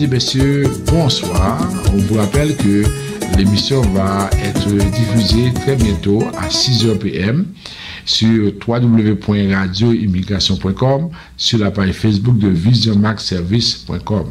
et messieurs, bonsoir. On vous rappelle que l'émission va être diffusée très bientôt à 6h PM sur www.radioimmigration.com, sur la page Facebook de visionmaxservice.com.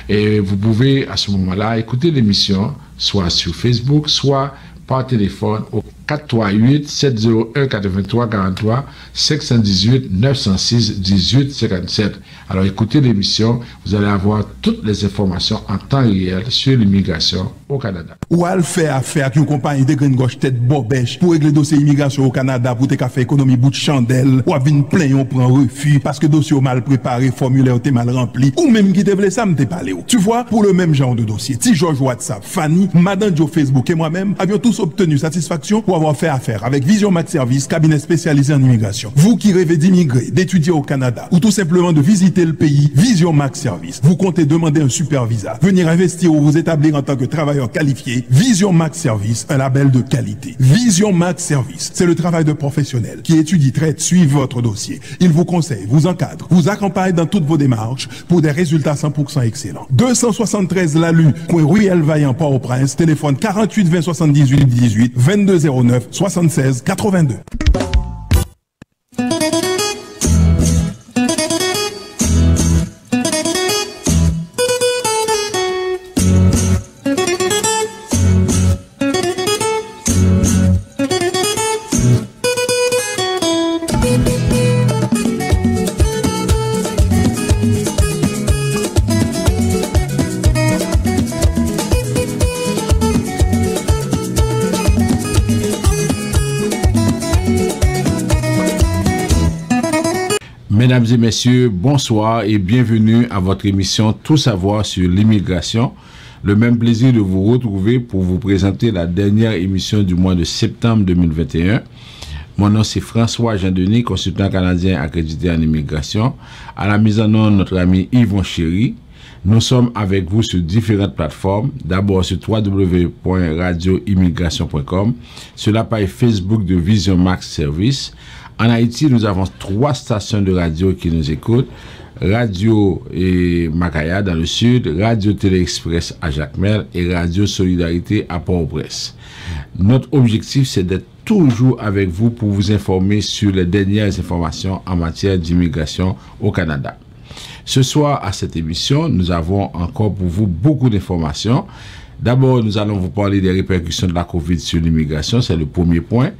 Et vous pouvez à ce moment-là écouter l'émission soit sur Facebook, soit par téléphone au 438 701 83 43 518 906 18 57. Alors écoutez l'émission, vous allez avoir toutes les informations en temps réel sur l'immigration au Canada. Ou à le faire affaire avec une compagnie de grande gauche tête bobèche pour régler dossier immigration au Canada pour te faire économie bout de chandelle ou à venir plein on prend refus parce que dossier mal préparé, formulaire t'es mal rempli ou même qui te voulait ça me t'es parlé. Tu vois, pour le même genre de dossier, ti George WhatsApp, Fanny, Madame Joe Facebook et moi-même avions tous obtenu satisfaction pour avoir fait affaire avec Vision Max Service, cabinet spécialisé en immigration. Vous qui rêvez d'immigrer, d'étudier au Canada ou tout simplement de visiter le pays, Vision Max Service. Vous comptez demander un super visa, venir investir ou vous établir en tant que travailleur qualifié, Vision Max Service, un label de qualité. Vision Max Service, c'est le travail de professionnels qui étudie, traite, suit votre dossier. Il vous conseille, vous encadre, vous accompagne dans toutes vos démarches pour des résultats 100% excellents. 273 Lalu, coin Ruelle Vaillant, Port-au-Prince, téléphone 48 20 78 18 22 09 76 82. Mesdames et messieurs, bonsoir et bienvenue à votre émission Tout savoir sur l'immigration. Le même plaisir de vous retrouver pour vous présenter la dernière émission du mois de septembre 2021. Mon nom c'est François Jean-Denis, consultant canadien accrédité en immigration. À la mise en onde, notre ami Yvon Chéry. Nous sommes avec vous sur différentes plateformes. D'abord sur www.radioimmigration.com, sur la page Facebook de Vision Max Service. En Haïti, nous avons 3 stations de radio qui nous écoutent. Radio Macaya dans le sud, Radio Télé Express à Jacmel et Radio Solidarité à Port-au-Prince. Notre objectif, c'est d'être toujours avec vous pour vous informer sur les dernières informations en matière d'immigration au Canada. Ce soir, à cette émission, nous avons encore pour vous beaucoup d'informations. D'abord, nous allons vous parler des répercussions de la COVID sur l'immigration, c'est le premier point.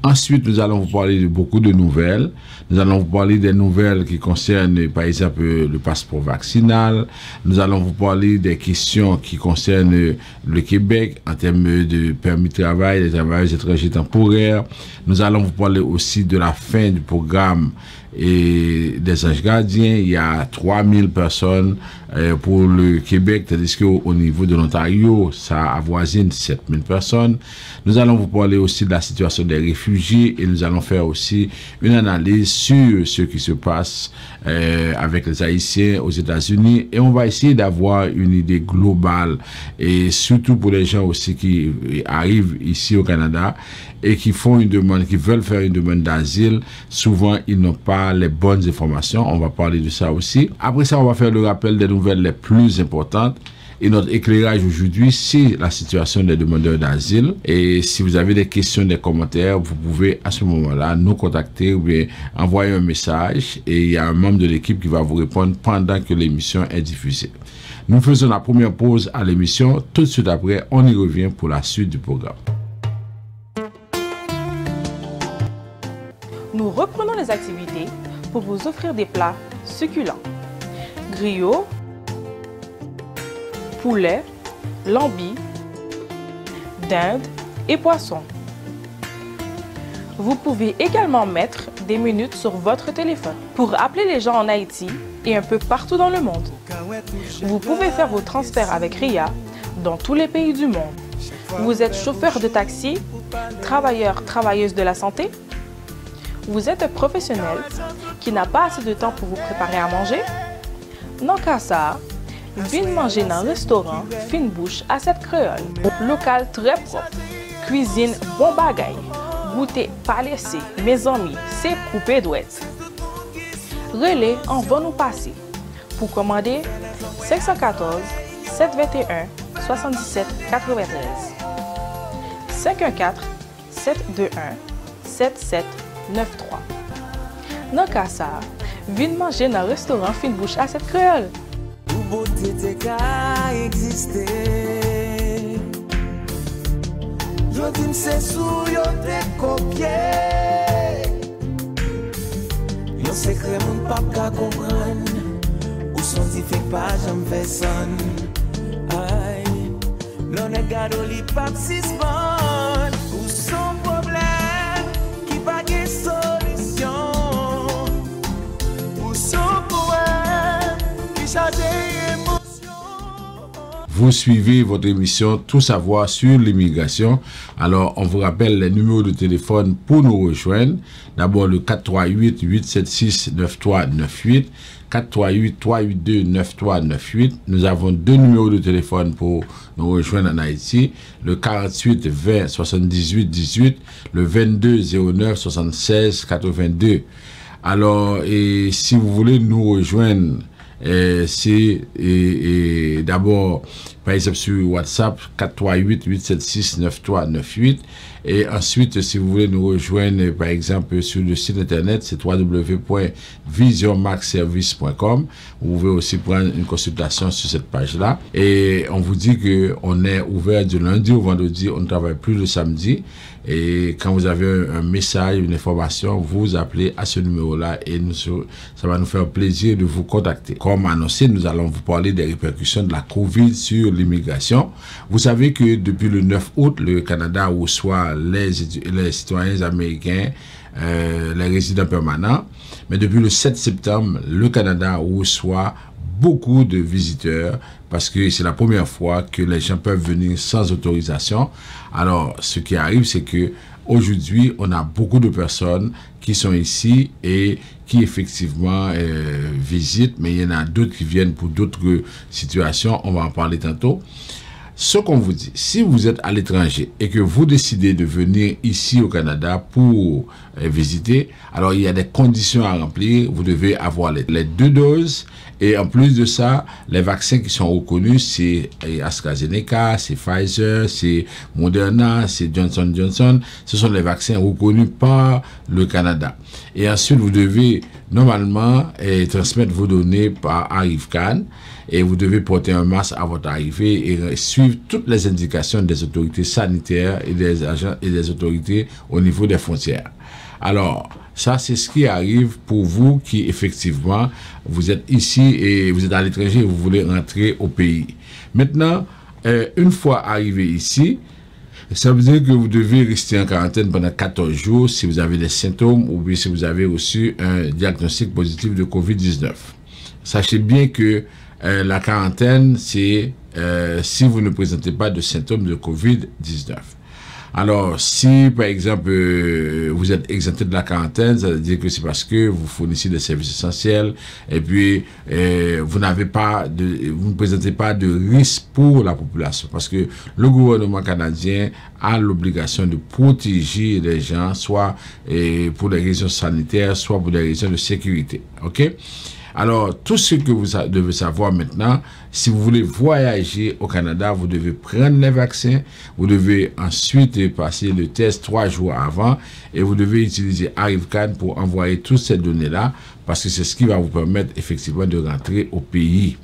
Ensuite, nous allons vous parler de beaucoup de nouvelles. Nous allons vous parler des nouvelles qui concernent, par exemple, le passeport vaccinal. Nous allons vous parler des questions qui concernent le Québec en termes de permis de travail, des travailleurs étrangers temporaires. Nous allons vous parler aussi de la fin du programme et des anges gardiens. Il y a 3000 personnes pour le Québec, tandis qu'au niveau de l'Ontario, ça avoisine 7000 personnes. Nous allons vous parler aussi de la situation des réfugiés et nous allons faire aussi une analyse sur ce qui se passe avec les Haïtiens aux États-Unis et on va essayer d'avoir une idée globale et surtout pour les gens aussi qui arrivent ici au Canada et qui font une demande, qui veulent faire une demande d'asile. Souvent, ils n'ont pas les bonnes informations. On va parler de ça aussi. Après ça, on va faire le rappel des nouvelles les plus importantes. Et notre éclairage aujourd'hui, c'est la situation des demandeurs d'asile. Et si vous avez des questions, des commentaires, vous pouvez à ce moment-là nous contacter ou bien envoyer un message. Et il y a un membre de l'équipe qui va vous répondre pendant que l'émission est diffusée. Nous faisons la première pause à l'émission. Tout de suite après, on y revient pour la suite du programme. Nous reprenons les activités pour vous offrir des plats succulents. Griots, poulet, lambis, dinde et poisson. Vous pouvez également mettre des minutes sur votre téléphone pour appeler les gens en Haïti et un peu partout dans le monde. Vous pouvez faire vos transferts avec RIA dans tous les pays du monde. Vous êtes chauffeur de taxi, travailleur, travailleuse de la santé. Vous êtes un professionnel qui n'a pas assez de temps pour vous préparer à manger? Non qu'à ça, venez manger dans un restaurant Fine Bouche à cette créole. Local très propre, cuisine bon bagaille, goûter pas laissé, mes amis, c'est coupé douette. Relais en va nous passer. Pour commander 514 721 77 93. 514 721 7793. Dans le cas ça, venez manger dans le restaurant Fine Bouche à cette créole. Pour beauté t'es qu'à exister. Je dis c'est sous yo t'es copié. Yon secret mon pap ka comprendre. Ou son ti fait pas j'en fais son. Aïe, l'on est gado li pap sisman. Ou son problème qui pas de solution. Ou son poème qui charge émotion. Vous suivez votre émission Tout savoir sur l'immigration. Alors, on vous rappelle les numéros de téléphone pour nous rejoindre. D'abord, le 438-876-9398, 438-382-9398. Nous avons deux numéros de téléphone pour nous rejoindre en Haïti. Le 48-20-78-18, le 22-09-76-82. Alors, et si vous voulez nous rejoindre, c'est d'abord par exemple sur WhatsApp 438-876-9398 et ensuite si vous voulez nous rejoindre par exemple sur le site internet c'est www.visionmaxservice.com. Vous pouvez aussi prendre une consultation sur cette page là et on vous dit que on est ouvert du lundi au vendredi, on ne travaille plus le samedi. Et quand vous avez un message, une information, vous appelez à ce numéro-là et ça va nous faire plaisir de vous contacter. Comme annoncé, nous allons vous parler des répercussions de la COVID sur l'immigration. Vous savez que depuis le 9 août, le Canada reçoit les citoyens américains, les résidents permanents. Mais depuis le 7 septembre, le Canada reçoit beaucoup de visiteurs parce que c'est la première fois que les gens peuvent venir sans autorisation. Alors, ce qui arrive, c'est que aujourd'hui, on a beaucoup de personnes qui sont ici et qui effectivement visitent, mais il y en a d'autres qui viennent pour d'autres situations. On va en parler tantôt. Ce qu'on vous dit, si vous êtes à l'étranger et que vous décidez de venir ici au Canada pour visiter, alors il y a des conditions à remplir. Vous devez avoir les 2 doses et en plus de ça, les vaccins qui sont reconnus, c'est AstraZeneca, c'est Pfizer, c'est Moderna, c'est Johnson & Johnson. Ce sont les vaccins reconnus par le Canada. Et ensuite, vous devez normalement transmettre vos données par ArriveCan. Et vous devez porter un masque à votre arrivée et suivre toutes les indications des autorités sanitaires et des agents et des autorités au niveau des frontières. Alors, ça, c'est ce qui arrive pour vous qui, effectivement, vous êtes ici et vous êtes à l'étranger et vous voulez rentrer au pays. Maintenant, une fois arrivé ici, ça veut dire que vous devez rester en quarantaine pendant 14 jours si vous avez des symptômes ou bien si vous avez reçu un diagnostic positif de COVID-19. Sachez bien que la quarantaine, c'est si vous ne présentez pas de symptômes de COVID-19. Alors, si par exemple vous êtes exempté de la quarantaine, ça veut dire que c'est parce que vous fournissez des services essentiels et puis vous ne présentez pas de risque pour la population parce que le gouvernement canadien a l'obligation de protéger les gens, soit pour des raisons sanitaires, soit pour des raisons de sécurité. Ok? Alors, tout ce que vous devez savoir maintenant, si vous voulez voyager au Canada, vous devez prendre les vaccins, vous devez ensuite passer le test 3 jours avant et vous devez utiliser ArriveCan pour envoyer toutes ces données-là parce que c'est ce qui va vous permettre effectivement de rentrer au pays.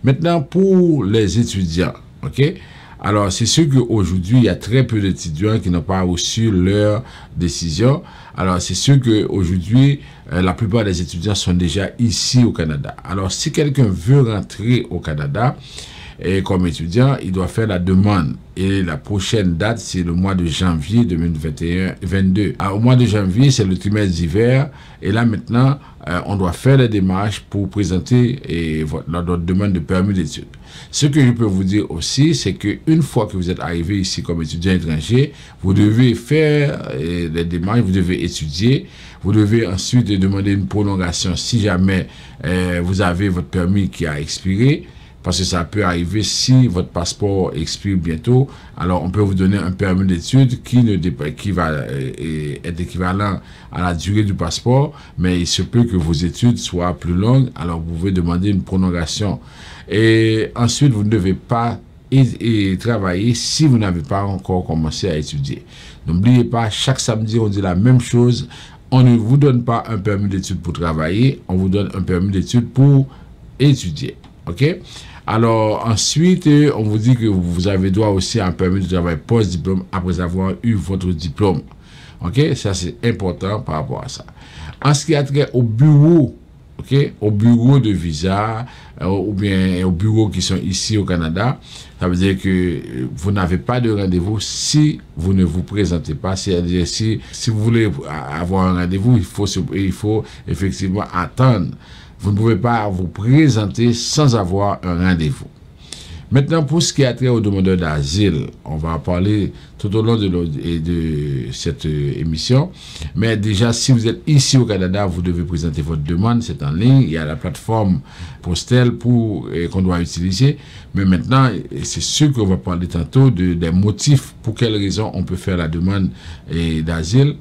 Maintenant, pour les étudiants, ok? Alors, c'est sûr qu'aujourd'hui, il y a très peu d'étudiants qui n'ont pas reçu leur décision. Alors, c'est sûr qu'aujourd'hui, la plupart des étudiants sont déjà ici au Canada. Alors, si quelqu'un veut rentrer au Canada, et comme étudiant, il doit faire la demande. Et la prochaine date, c'est le mois de janvier 2021-22. Au mois de janvier, c'est le trimestre d'hiver. Et là, maintenant, on doit faire les démarches pour présenter notre demande de permis d'études. Ce que je peux vous dire aussi, c'est qu'une fois que vous êtes arrivé ici comme étudiant étranger, vous devez faire les démarches, vous devez étudier. Vous devez ensuite demander une prolongation si jamais vous avez votre permis qui a expiré. parce que ça peut arriver si votre passeport expire bientôt. Alors, on peut vous donner un permis d'études qui va être équivalent à la durée du passeport, mais il se peut que vos études soient plus longues. Alors, vous pouvez demander une prolongation. Et ensuite, vous ne devez pas travailler si vous n'avez pas encore commencé à étudier. N'oubliez pas, chaque samedi, on dit la même chose. On ne vous donne pas un permis d'études pour travailler, on vous donne un permis d'études pour étudier. OK? Alors, ensuite, on vous dit que vous avez droit aussi à un permis de travail post-diplôme après avoir eu votre diplôme. OK? Ça, c'est important par rapport à ça. En ce qui a trait au bureau, OK? Au bureau de visa, ou bien aux bureaux qui sont ici au Canada, ça veut dire que vous n'avez pas de rendez-vous si vous ne vous présentez pas. C'est-à-dire, si vous voulez avoir un rendez-vous, il faut effectivement attendre. Vous ne pouvez pas vous présenter sans avoir un rendez-vous. Maintenant, pour ce qui a trait aux demandeurs d'asile, on va en parler tout au long de cette émission. Mais déjà, si vous êtes ici au Canada, vous devez présenter votre demande. C'est en ligne. Il y a la plateforme postale qu'on doit utiliser. Mais maintenant, c'est sûr qu'on va parler tantôt des motifs pour quelles raisons on peut faire la demande d'asile.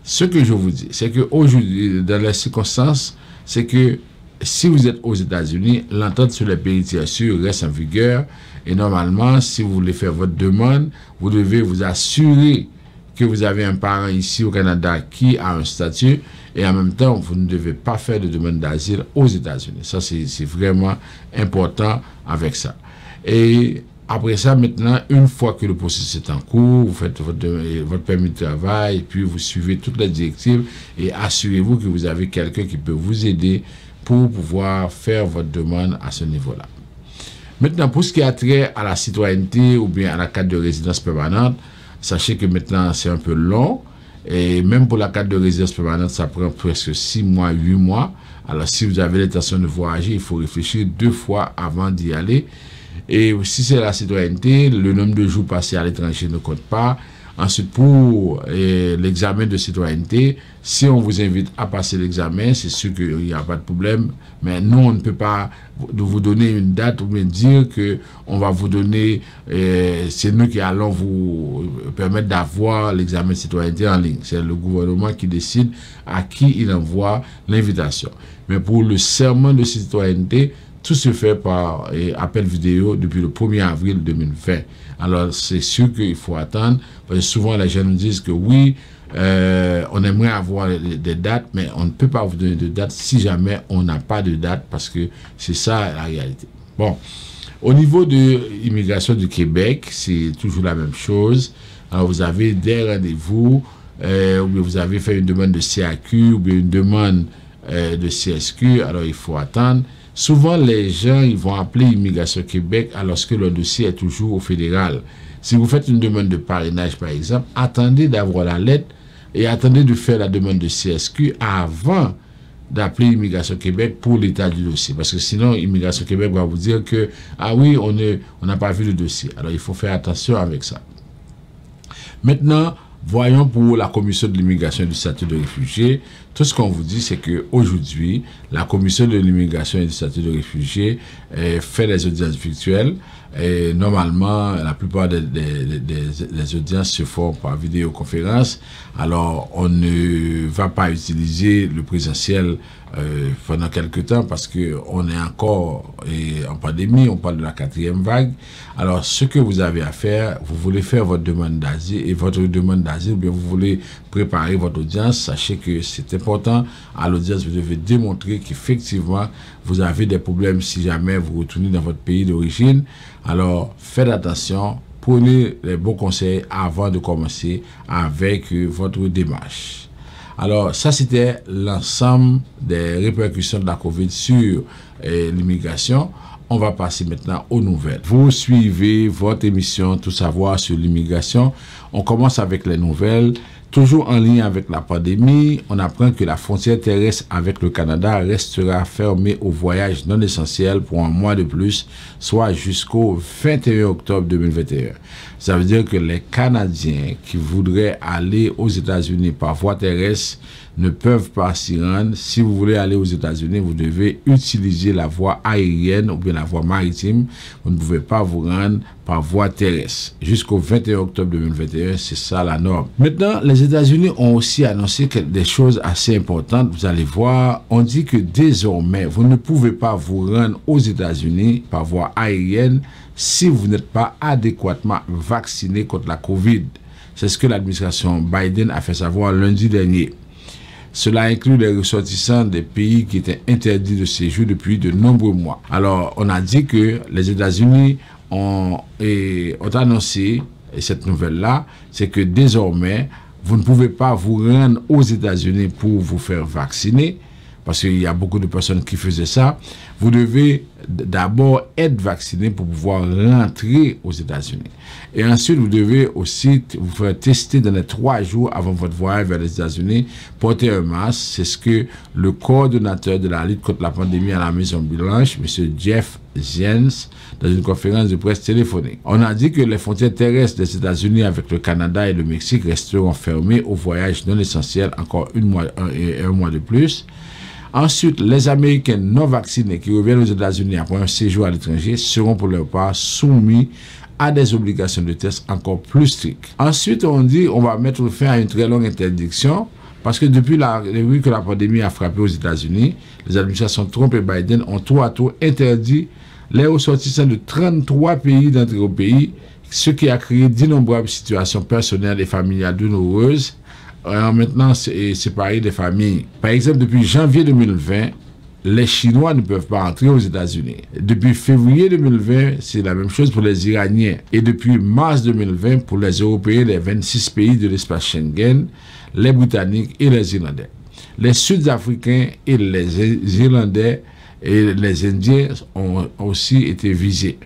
Ce que je vous dis, c'est qu'aujourd'hui, dans les circonstances, c'est que si vous êtes aux États-Unis, l'entente sur les pays tiers sûrs reste en vigueur. Et normalement, si vous voulez faire votre demande, vous devez vous assurer que vous avez un parent ici au Canada qui a un statut. Et en même temps, vous ne devez pas faire de demande d'asile aux États-Unis. Ça, c'est vraiment important avec ça. Et après ça, maintenant, une fois que le processus est en cours, vous faites votre permis de travail, puis vous suivez toutes les directives et assurez-vous que vous avez quelqu'un qui peut vous aider pour pouvoir faire votre demande à ce niveau-là. Maintenant, pour ce qui a trait à la citoyenneté ou bien à la carte de résidence permanente, sachez que maintenant, c'est un peu long. Et même pour la carte de résidence permanente, ça prend presque 6 mois, 8 mois. Alors, si vous avez l'intention de voyager, il faut réfléchir 2 fois avant d'y aller. Et si c'est la citoyenneté, le nombre de jours passés à l'étranger ne compte pas. Ensuite, pour l'examen de citoyenneté, si on vous invite à passer l'examen, c'est sûr qu'il n'y a pas de problème. Mais nous, on ne peut pas vous donner une date ou bien dire qu'on va vous donner, c'est nous qui allons vous permettre d'avoir l'examen de citoyenneté en ligne. C'est le gouvernement qui décide à qui il envoie l'invitation. Mais pour le serment de citoyenneté, tout se fait par appel vidéo depuis le 1er avril 2020. Alors, c'est sûr qu'il faut attendre. Parce que souvent, les gens nous disent que oui, on aimerait avoir des dates, mais on ne peut pas vous donner de date si jamais on n'a pas de date, parce que c'est ça la réalité. Bon, au niveau de l'immigration du Québec, c'est toujours la même chose. Alors, vous avez des rendez-vous, ou bien vous avez fait une demande de CAQ, ou bien une demande de CSQ, alors il faut attendre. Souvent, les gens ils vont appeler Immigration Québec alors que leur dossier est toujours au fédéral. Si vous faites une demande de parrainage, par exemple, attendez d'avoir la lettre et attendez de faire la demande de CSQ avant d'appeler Immigration Québec pour l'état du dossier. Parce que sinon, Immigration Québec va vous dire que, ah oui, on n'a pas vu le dossier. Alors, il faut faire attention avec ça. Maintenant, voyons pour la commission de l'immigration et du statut de réfugié. Tout ce qu'on vous dit, c'est qu'aujourd'hui, la commission de l'immigration et du statut de réfugié fait des audiences virtuelles. Et normalement, la plupart des audiences se font par vidéoconférence. Alors, on ne va pas utiliser le présentiel pendant quelques temps parce qu'on est encore en pandémie, on parle de la 4e vague. Alors, ce que vous avez à faire, vous voulez faire votre demande d'asile ou bien vous voulez préparer votre audience, sachez que c'est important. À l'audience, vous devez démontrer qu'effectivement, vous avez des problèmes si jamais vous retournez dans votre pays d'origine. Alors, faites attention, prenez les bons conseils avant de commencer avec votre démarche. Alors, ça, c'était l'ensemble des répercussions de la COVID sur l'immigration. On va passer maintenant aux nouvelles. Vous suivez votre émission Tout savoir sur l'immigration. On commence avec les nouvelles. Toujours en lien avec la pandémie, on apprend que la frontière terrestre avec le Canada restera fermée aux voyages non essentiels pour un mois de plus, soit jusqu'au 21 octobre 2021. Ça veut dire que les Canadiens qui voudraient aller aux États-Unis par voie terrestre ne peuvent pas s'y rendre. Si vous voulez aller aux États-Unis, vous devez utiliser la voie aérienne ou bien la voie maritime. Vous ne pouvez pas vous rendre par voie terrestre. Jusqu'au 21 octobre 2021, c'est ça la norme. Maintenant, les États-Unis ont aussi annoncé des choses assez importantes. Vous allez voir, on dit que désormais, vous ne pouvez pas vous rendre aux États-Unis par voie aérienne si vous n'êtes pas adéquatement vacciné contre la COVID. C'est ce que l'administration Biden a fait savoir lundi dernier. Cela inclut les ressortissants des pays qui étaient interdits de séjour depuis de nombreux mois. Alors, on a dit que les États-Unis ont annoncé, et cette nouvelle-là, c'est que désormais, vous ne pouvez pas vous rendre aux États-Unis pour vous faire vacciner, parce qu'il y a beaucoup de personnes qui faisaient ça. Vous devez d'abord être vacciné pour pouvoir rentrer aux États-Unis. Et ensuite, vous devez aussi vous faire tester dans les 3 jours avant votre voyage vers les États-Unis. Porter un masque, c'est ce que le coordonnateur de la lutte contre la pandémie à la Maison-Blanche, M. Jeff Zients, dans une conférence de presse téléphonique. On a dit que les frontières terrestres des États-Unis avec le Canada et le Mexique resteront fermées aux voyages non essentiels encore un mois de plus. Ensuite, les Américains non vaccinés qui reviennent aux États-Unis après un séjour à l'étranger seront pour leur part soumis à des obligations de test encore plus strictes. Ensuite, on dit on va mettre fin à une très longue interdiction parce que depuis que la pandémie a frappé aux États-Unis, les administrations Trump et Biden ont tour à tour interdit les ressortissants de 33 pays d'entrer au pays, ce qui a créé d'innombrables situations personnelles et familiales douloureuses. Maintenant, c'est séparer des familles. Par exemple, depuis janvier 2020, les Chinois ne peuvent pas entrer aux États-Unis. Depuis février 2020, c'est la même chose pour les Iraniens. Et depuis mars 2020, pour les Européens des 26 pays de l'espace Schengen, les Britanniques et les Irlandais. Les Sud-Africains et les Irlandais et les Indiens ont aussi été visés.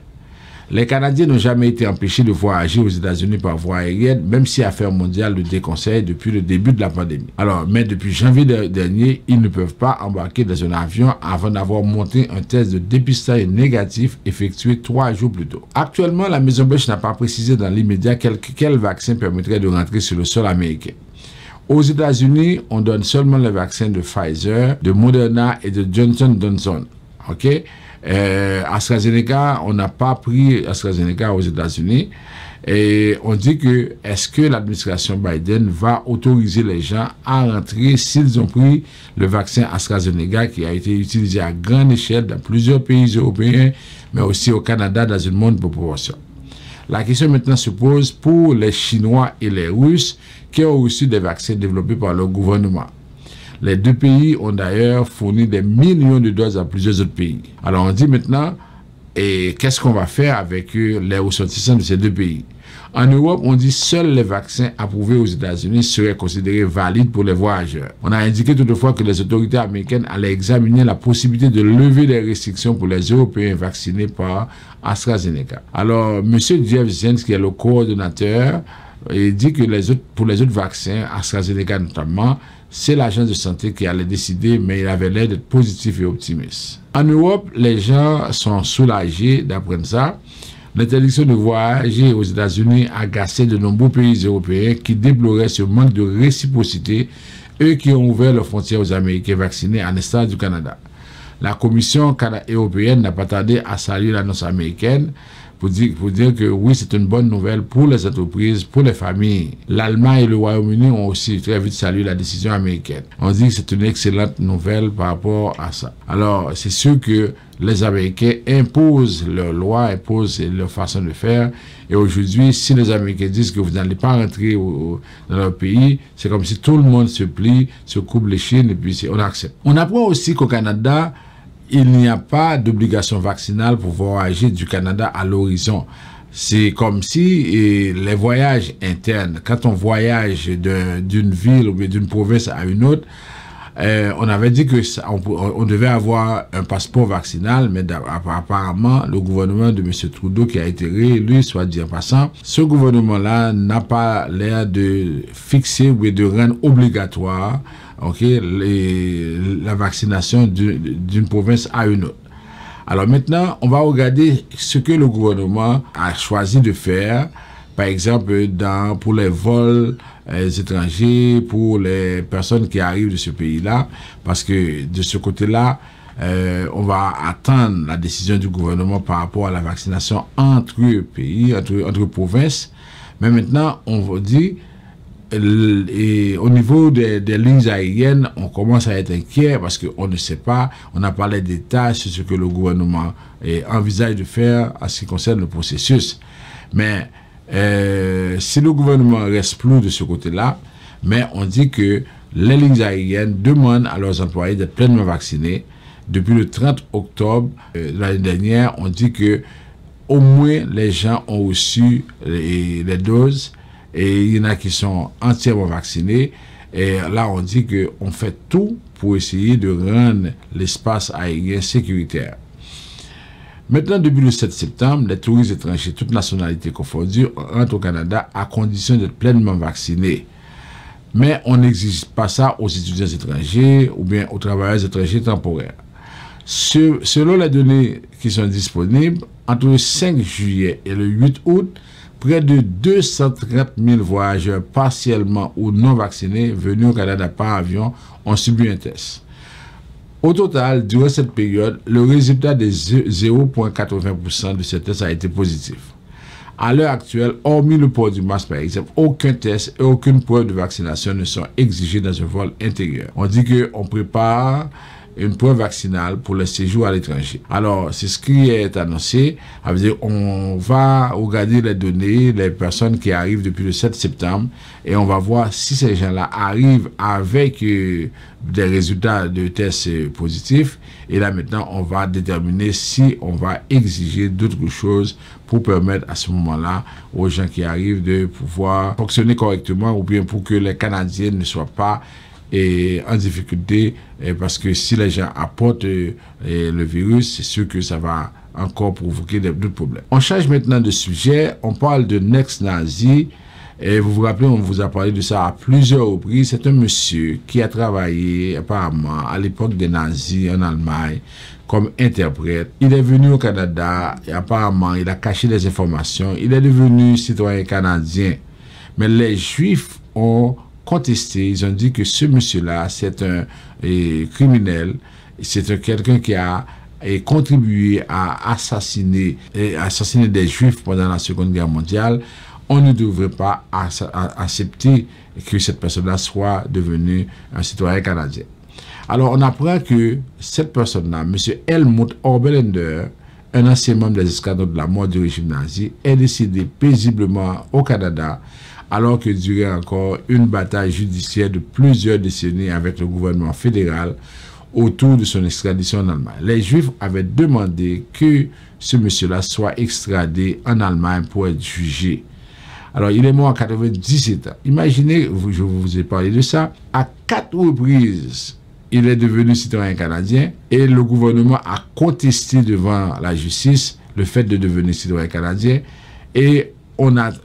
Les Canadiens n'ont jamais été empêchés de voyager aux États-Unis par voie aérienne, même si Affaires mondiales le déconseille depuis le début de la pandémie. Alors, mais depuis janvier dernier, ils ne peuvent pas embarquer dans un avion avant d'avoir monté un test de dépistage négatif effectué 3 jours plus tôt. Actuellement, la Maison-Blanche n'a pas précisé dans l'immédiat quel vaccin permettrait de rentrer sur le sol américain. Aux États-Unis, on donne seulement les vaccins de Pfizer, de Moderna et de Johnson & Johnson. OK? AstraZeneca, on n'a pas pris AstraZeneca aux États-Unis et on dit que est-ce que l'administration Biden va autoriser les gens à rentrer s'ils ont pris le vaccin AstraZeneca qui a été utilisé à grande échelle dans plusieurs pays européens mais aussi au Canada dans une moindre proportion. La question maintenant se pose pour les Chinois et les Russes qui ont reçu des vaccins développés par leur gouvernement. Les 2 pays ont d'ailleurs fourni des millions de doses à plusieurs autres pays. Alors on dit maintenant, qu'est-ce qu'on va faire avec les ressortissants de ces 2 pays? En Europe, on dit seuls les vaccins approuvés aux États-Unis seraient considérés valides pour les voyageurs. On a indiqué toutefois que les autorités américaines allaient examiner la possibilité de lever des restrictions pour les Européens vaccinés par AstraZeneca. Alors, M. Jeff Zients, qui est le coordonnateur, il dit que pour les autres vaccins, AstraZeneca notamment, c'est l'agence de santé qui allait décider, mais il avait l'air d'être positif et optimiste. En Europe, les gens sont soulagés d'apprendre ça. L'interdiction de voyager aux États-Unis a agacé de nombreux pays européens qui déploraient ce manque de réciprocité, eux qui ont ouvert leurs frontières aux Américains vaccinés à l'instar du Canada. La Commission européenne n'a pas tardé à saluer l'annonce américaine pour dire que oui, c'est une bonne nouvelle pour les entreprises, pour les familles. L'Allemagne et le Royaume-Uni ont aussi très vite salué la décision américaine. On dit que c'est une excellente nouvelle par rapport à ça. Alors, c'est sûr que les Américains imposent leurs lois, imposent leur façon de faire. Et aujourd'hui, si les Américains disent que vous n'allez pas rentrer dans leur pays, c'est comme si tout le monde se plie, se coupe les chines et puis on accepte. On apprend aussi qu'au Canada, il n'y a pas d'obligation vaccinale pour voyager du Canada à l'horizon. C'est comme si les voyages internes, quand on voyage d'une ville ou d'une province à une autre, on avait dit que on devait avoir un passeport vaccinal, mais apparemment, le gouvernement de M. Trudeau, qui a été réélu, soit dit en passant, ce gouvernement-là n'a pas l'air de fixer ou de rendre obligatoire la vaccination d'une province à une autre. Alors maintenant, on va regarder ce que le gouvernement a choisi de faire, par exemple pour les vols étrangers, pour les personnes qui arrivent de ce pays-là, parce que de ce côté-là, on va attendre la décision du gouvernement par rapport à la vaccination entre pays, entre provinces. Mais maintenant, on va dire, au niveau des lignes aériennes, on commence à être inquiet parce qu'on ne sait pas, on n'a pas les détails sur ce que le gouvernement envisage de faire en ce qui concerne le processus. Mais si le gouvernement reste flou de ce côté-là, mais on dit que les lignes aériennes demandent à leurs employés d'être pleinement vaccinés. Depuis le 30 octobre de l'année dernière, on dit que au moins les gens ont reçu les doses et il y en a qui sont entièrement vaccinés. Et là, on dit qu'on fait tout pour essayer de rendre l'espace aérien sécuritaire. Maintenant, depuis le 7 septembre, les touristes étrangers, toutes nationalités confondues, rentrent au Canada à condition d'être pleinement vaccinés. Mais on n'exige pas ça aux étudiants étrangers ou bien aux travailleurs étrangers temporaires. Selon les données qui sont disponibles, entre le 5 juillet et le 8 août, près de 230 000 voyageurs partiellement ou non vaccinés venus au Canada par avion ont subi un test. Au total, durant cette période, le résultat de 0,80% de ces tests a été positif. À l'heure actuelle, hormis le port du masque par exemple, aucun test et aucune preuve de vaccination ne sont exigés dans un vol intérieur. On dit qu'on prépare une preuve vaccinale pour le séjour à l'étranger. Alors, c'est ce qui est annoncé. Ça veut dire on va regarder les données, les personnes qui arrivent depuis le 7 septembre, et on va voir si ces gens-là arrivent avec des résultats de tests positifs. Et là, maintenant, on va déterminer si on va exiger d'autres choses pour permettre à ce moment-là aux gens qui arrivent de pouvoir fonctionner correctement ou bien pour que les Canadiens ne soient pas en difficulté, parce que si les gens apportent le virus, c'est sûr que ça va encore provoquer d'autres problèmes. On change maintenant de sujet, on parle de Next-Nazi, et vous vous rappelez, on vous a parlé de ça à plusieurs reprises. C'est un monsieur qui a travaillé apparemment à l'époque des nazis en Allemagne comme interprète. Il est venu au Canada et apparemment il a caché des informations, il est devenu citoyen canadien, mais les Juifs ont contesté, ils ont dit que ce monsieur-là, c'est un criminel, c'est quelqu'un qui a contribué à assassiner des Juifs pendant la Seconde Guerre mondiale. On ne devrait pas accepter que cette personne-là soit devenue un citoyen canadien. Alors, on apprend que cette personne-là, M. Helmut Oberländer, un ancien membre des escadrons de la mort du régime nazi, est décédé paisiblement au Canada, alors que durait encore une bataille judiciaire de plusieurs décennies avec le gouvernement fédéral autour de son extradition en Allemagne. Les Juifs avaient demandé que ce monsieur-là soit extradé en Allemagne pour être jugé. Alors, il est mort à 97 ans. Imaginez, je vous ai parlé de ça, à 4 reprises, il est devenu citoyen canadien et le gouvernement a contesté devant la justice le fait de devenir citoyen canadien et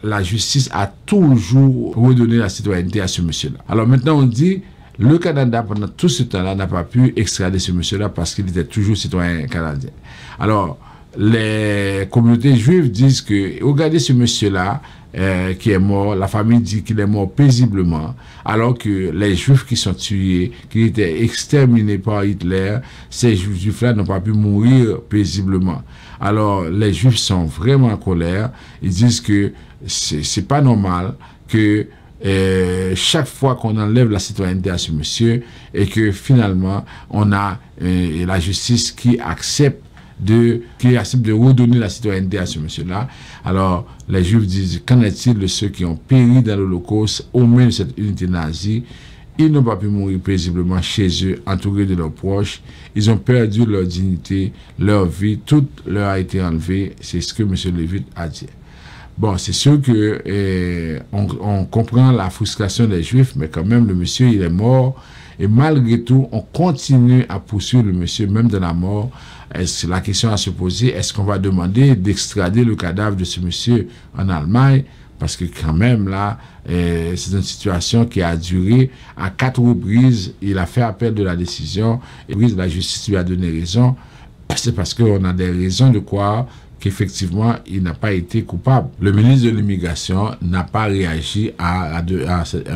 la justice a toujours redonné la citoyenneté à ce monsieur-là. Alors maintenant, on dit, le Canada, pendant tout ce temps-là, n'a pas pu extrader ce monsieur-là parce qu'il était toujours citoyen canadien. Alors, les communautés juives disent que, regardez ce monsieur-là qui est mort, la famille dit qu'il est mort paisiblement, alors que les Juifs qui sont tués, qui étaient exterminés par Hitler, ces Juifs-là n'ont pas pu mourir paisiblement. Alors, les Juifs sont vraiment en colère. Ils disent que c'est pas normal que chaque fois qu'on enlève la citoyenneté à ce monsieur et que finalement, on a la justice qui accepte de redonner la citoyenneté à ce monsieur-là. Alors, les Juifs disent, qu'en est-il de ceux qui ont péri dans l'Holocauste, au moins de cette unité nazie? Ils n'ont pas pu mourir paisiblement chez eux, entourés de leurs proches. Ils ont perdu leur dignité, leur vie, tout leur a été enlevé. C'est ce que M. Levitt a dit. Bon, c'est sûr que on comprend la frustration des Juifs, mais quand même, le monsieur, il est mort. Et malgré tout, on continue à poursuivre le monsieur, même dans la mort. La question à se poser, est-ce qu'on va demander d'extrader le cadavre de ce monsieur en Allemagne? Parce que quand même, là, c'est une situation qui a duré à 4 reprises. Il a fait appel de la décision. Et la justice lui a donné raison. C'est parce qu'on a des raisons de croire qu'effectivement, il n'a pas été coupable. Le ministre de l'Immigration n'a pas réagi à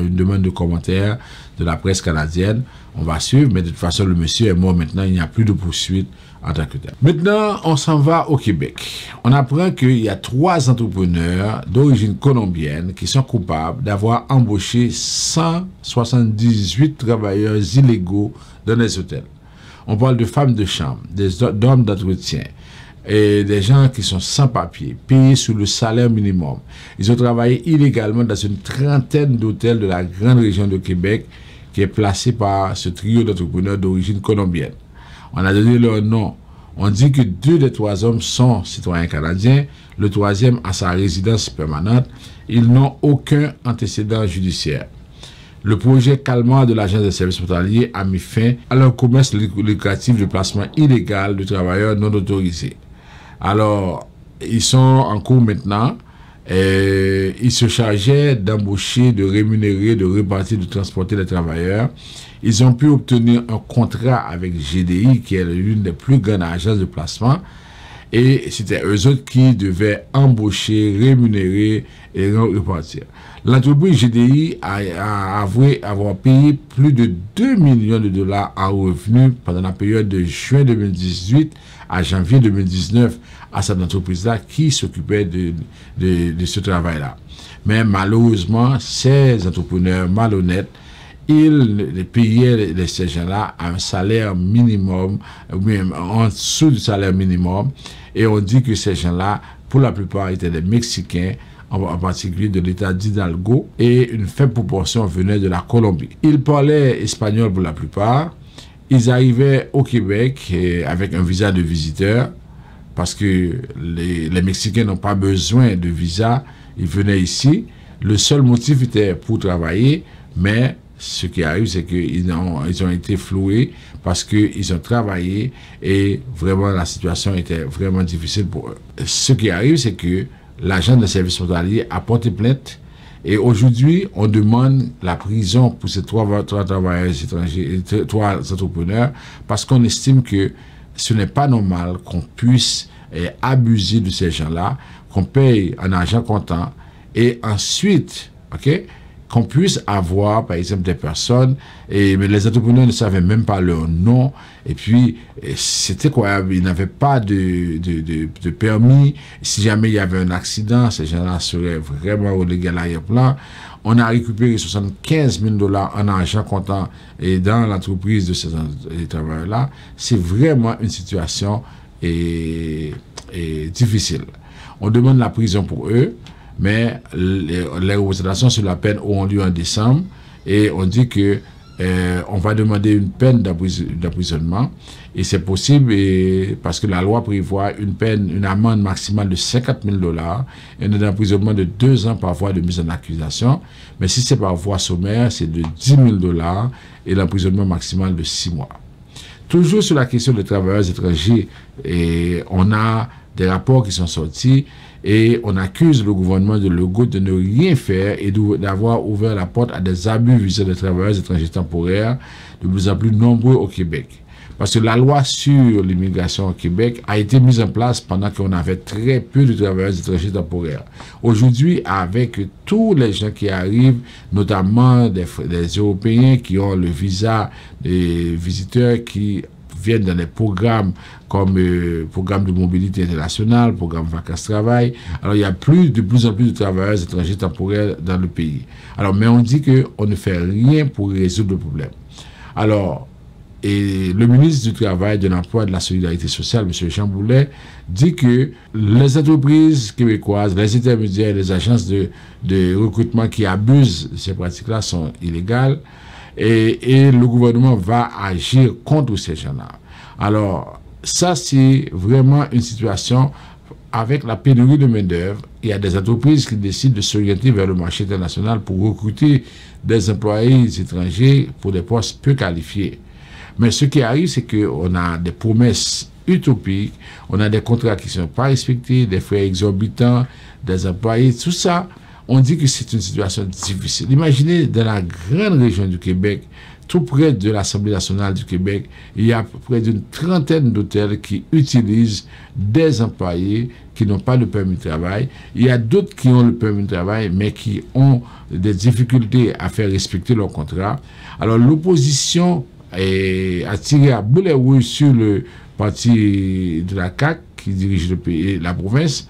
une demande de commentaire de la presse canadienne. On va suivre, mais de toute façon, le monsieur est mort maintenant. Il n'y a plus de poursuite en tant que tel. Maintenant, on s'en va au Québec. On apprend qu'il y a 3 entrepreneurs d'origine colombienne qui sont coupables d'avoir embauché 178 travailleurs illégaux dans les hôtels. On parle de femmes de chambre, d'hommes d'entretien, et des gens qui sont sans papier, payés sous le salaire minimum. Ils ont travaillé illégalement dans une trentaine d'hôtels de la grande région de Québec qui est placée par ce trio d'entrepreneurs d'origine colombienne. On a donné leur nom. On dit que 2 des 3 hommes sont citoyens canadiens, le 3e a sa résidence permanente. Ils n'ont aucun antécédent judiciaire. Le projet calmant de l'Agence des services frontaliers a mis fin à leur commerce lucratif de placement illégal de travailleurs non autorisés. Alors, ils sont en cours maintenant. Ils se chargeaient d'embaucher, de rémunérer, de répartir, de transporter les travailleurs. Ils ont pu obtenir un contrat avec GDI, qui est l'une des plus grandes agences de placement. Et c'était eux autres qui devaient embaucher, rémunérer et repartir. L'entreprise GDI a avoué avoir payé plus de 2 millions de dollars en revenus pendant la période de juin 2018 à janvier 2019 à cette entreprise-là qui s'occupait de ce travail-là. Mais malheureusement, ces entrepreneurs malhonnêtes, ils payaient ces gens-là à un salaire minimum, ou même en dessous du salaire minimum. Et on dit que ces gens-là, pour la plupart, étaient des Mexicains, en particulier de l'État d'Hidalgo, et une faible proportion venait de la Colombie. Ils parlaient espagnol pour la plupart. Ils arrivaient au Québec avec un visa de visiteur, parce que les Mexicains n'ont pas besoin de visa. Ils venaient ici. Le seul motif était pour travailler, mais ce qui arrive, c'est qu'ils ont été floués parce qu'ils ont travaillé et vraiment la situation était vraiment difficile pour eux. Ce qui arrive, c'est que l'agent de services frontaliers a porté plainte et aujourd'hui, on demande la prison pour ces 3 travailleurs étrangers, 3 entrepreneurs, parce qu'on estime que ce n'est pas normal qu'on puisse abuser de ces gens-là, qu'on paye en argent comptant et ensuite, qu'on puisse avoir, par exemple, des personnes, mais les entrepreneurs ne savaient même pas leur nom, et puis, c'était quoi, ils n'avaient pas de permis. Si jamais il y avait un accident, ces gens-là seraient vraiment relégués à l'arrière-plan. On a récupéré 75 000 dollars en argent comptant et dans l'entreprise de ces travailleurs-là. C'est vraiment une situation difficile. On demande la prison pour eux. Mais les représentations sur la peine auront lieu en décembre et on dit que on va demander une peine d'emprisonnement et c'est possible parce que la loi prévoit une amende maximale de 50 000 dollars et un emprisonnement de 2 ans par voie de mise en accusation. Mais si c'est par voie sommaire, c'est de 10 000 dollars et l'emprisonnement maximal de 6 mois. Toujours sur la question des travailleurs étrangers, on a des rapports qui sont sortis. Et on accuse le gouvernement de Legault de ne rien faire et d'avoir ouvert la porte à des abus visant des travailleurs étrangers temporaires de plus en plus nombreux au Québec. Parce que la loi sur l'immigration au Québec a été mise en place pendant qu'on avait très peu de travailleurs étrangers temporaires. Aujourd'hui, avec tous les gens qui arrivent, notamment des Européens qui ont le visa des visiteurs qui viennent dans des programmes comme programme de mobilité internationale, programme vacances-travail. Alors, il y a de plus en plus de travailleurs étrangers temporaires dans le pays. Alors, mais on dit qu'on ne fait rien pour résoudre le problème. Alors, et le ministre du Travail, de l'Emploi et de la Solidarité sociale, M. Jean Boulet, dit que les entreprises québécoises, les intermédiaires, les agences de recrutement qui abusent de ces pratiques-là sont illégales. Et le gouvernement va agir contre ces gens-là. Alors, ça, c'est vraiment une situation avec la pénurie de main-d'œuvre, il y a des entreprises qui décident de s'orienter vers le marché international pour recruter des employés étrangers pour des postes peu qualifiés. Mais ce qui arrive, c'est qu'on a des promesses utopiques, on a des contrats qui ne sont pas respectés, des frais exorbitants, des employés, tout ça. On dit que c'est une situation difficile. Imaginez, dans la grande région du Québec, tout près de l'Assemblée nationale du Québec, il y a près d'une trentaine d'hôtels qui utilisent des employés qui n'ont pas de permis de travail. Il y a d'autres qui ont le permis de travail, mais qui ont des difficultés à faire respecter leur contrat. Alors l'opposition a tiré à boulet rouge sur le parti de la CAQ, qui dirige le pays, la province.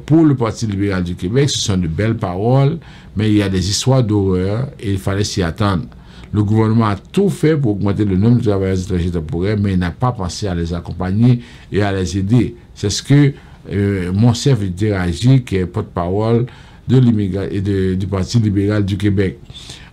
Pour le Parti libéral du Québec, ce sont de belles paroles, mais il y a des histoires d'horreur et il fallait s'y attendre. Le gouvernement a tout fait pour augmenter le nombre de travailleurs étrangers temporaires, mais il n'a pas pensé à les accompagner et à les aider. C'est ce que Monsef Déragi, qui est porte-parole du Parti libéral du Québec.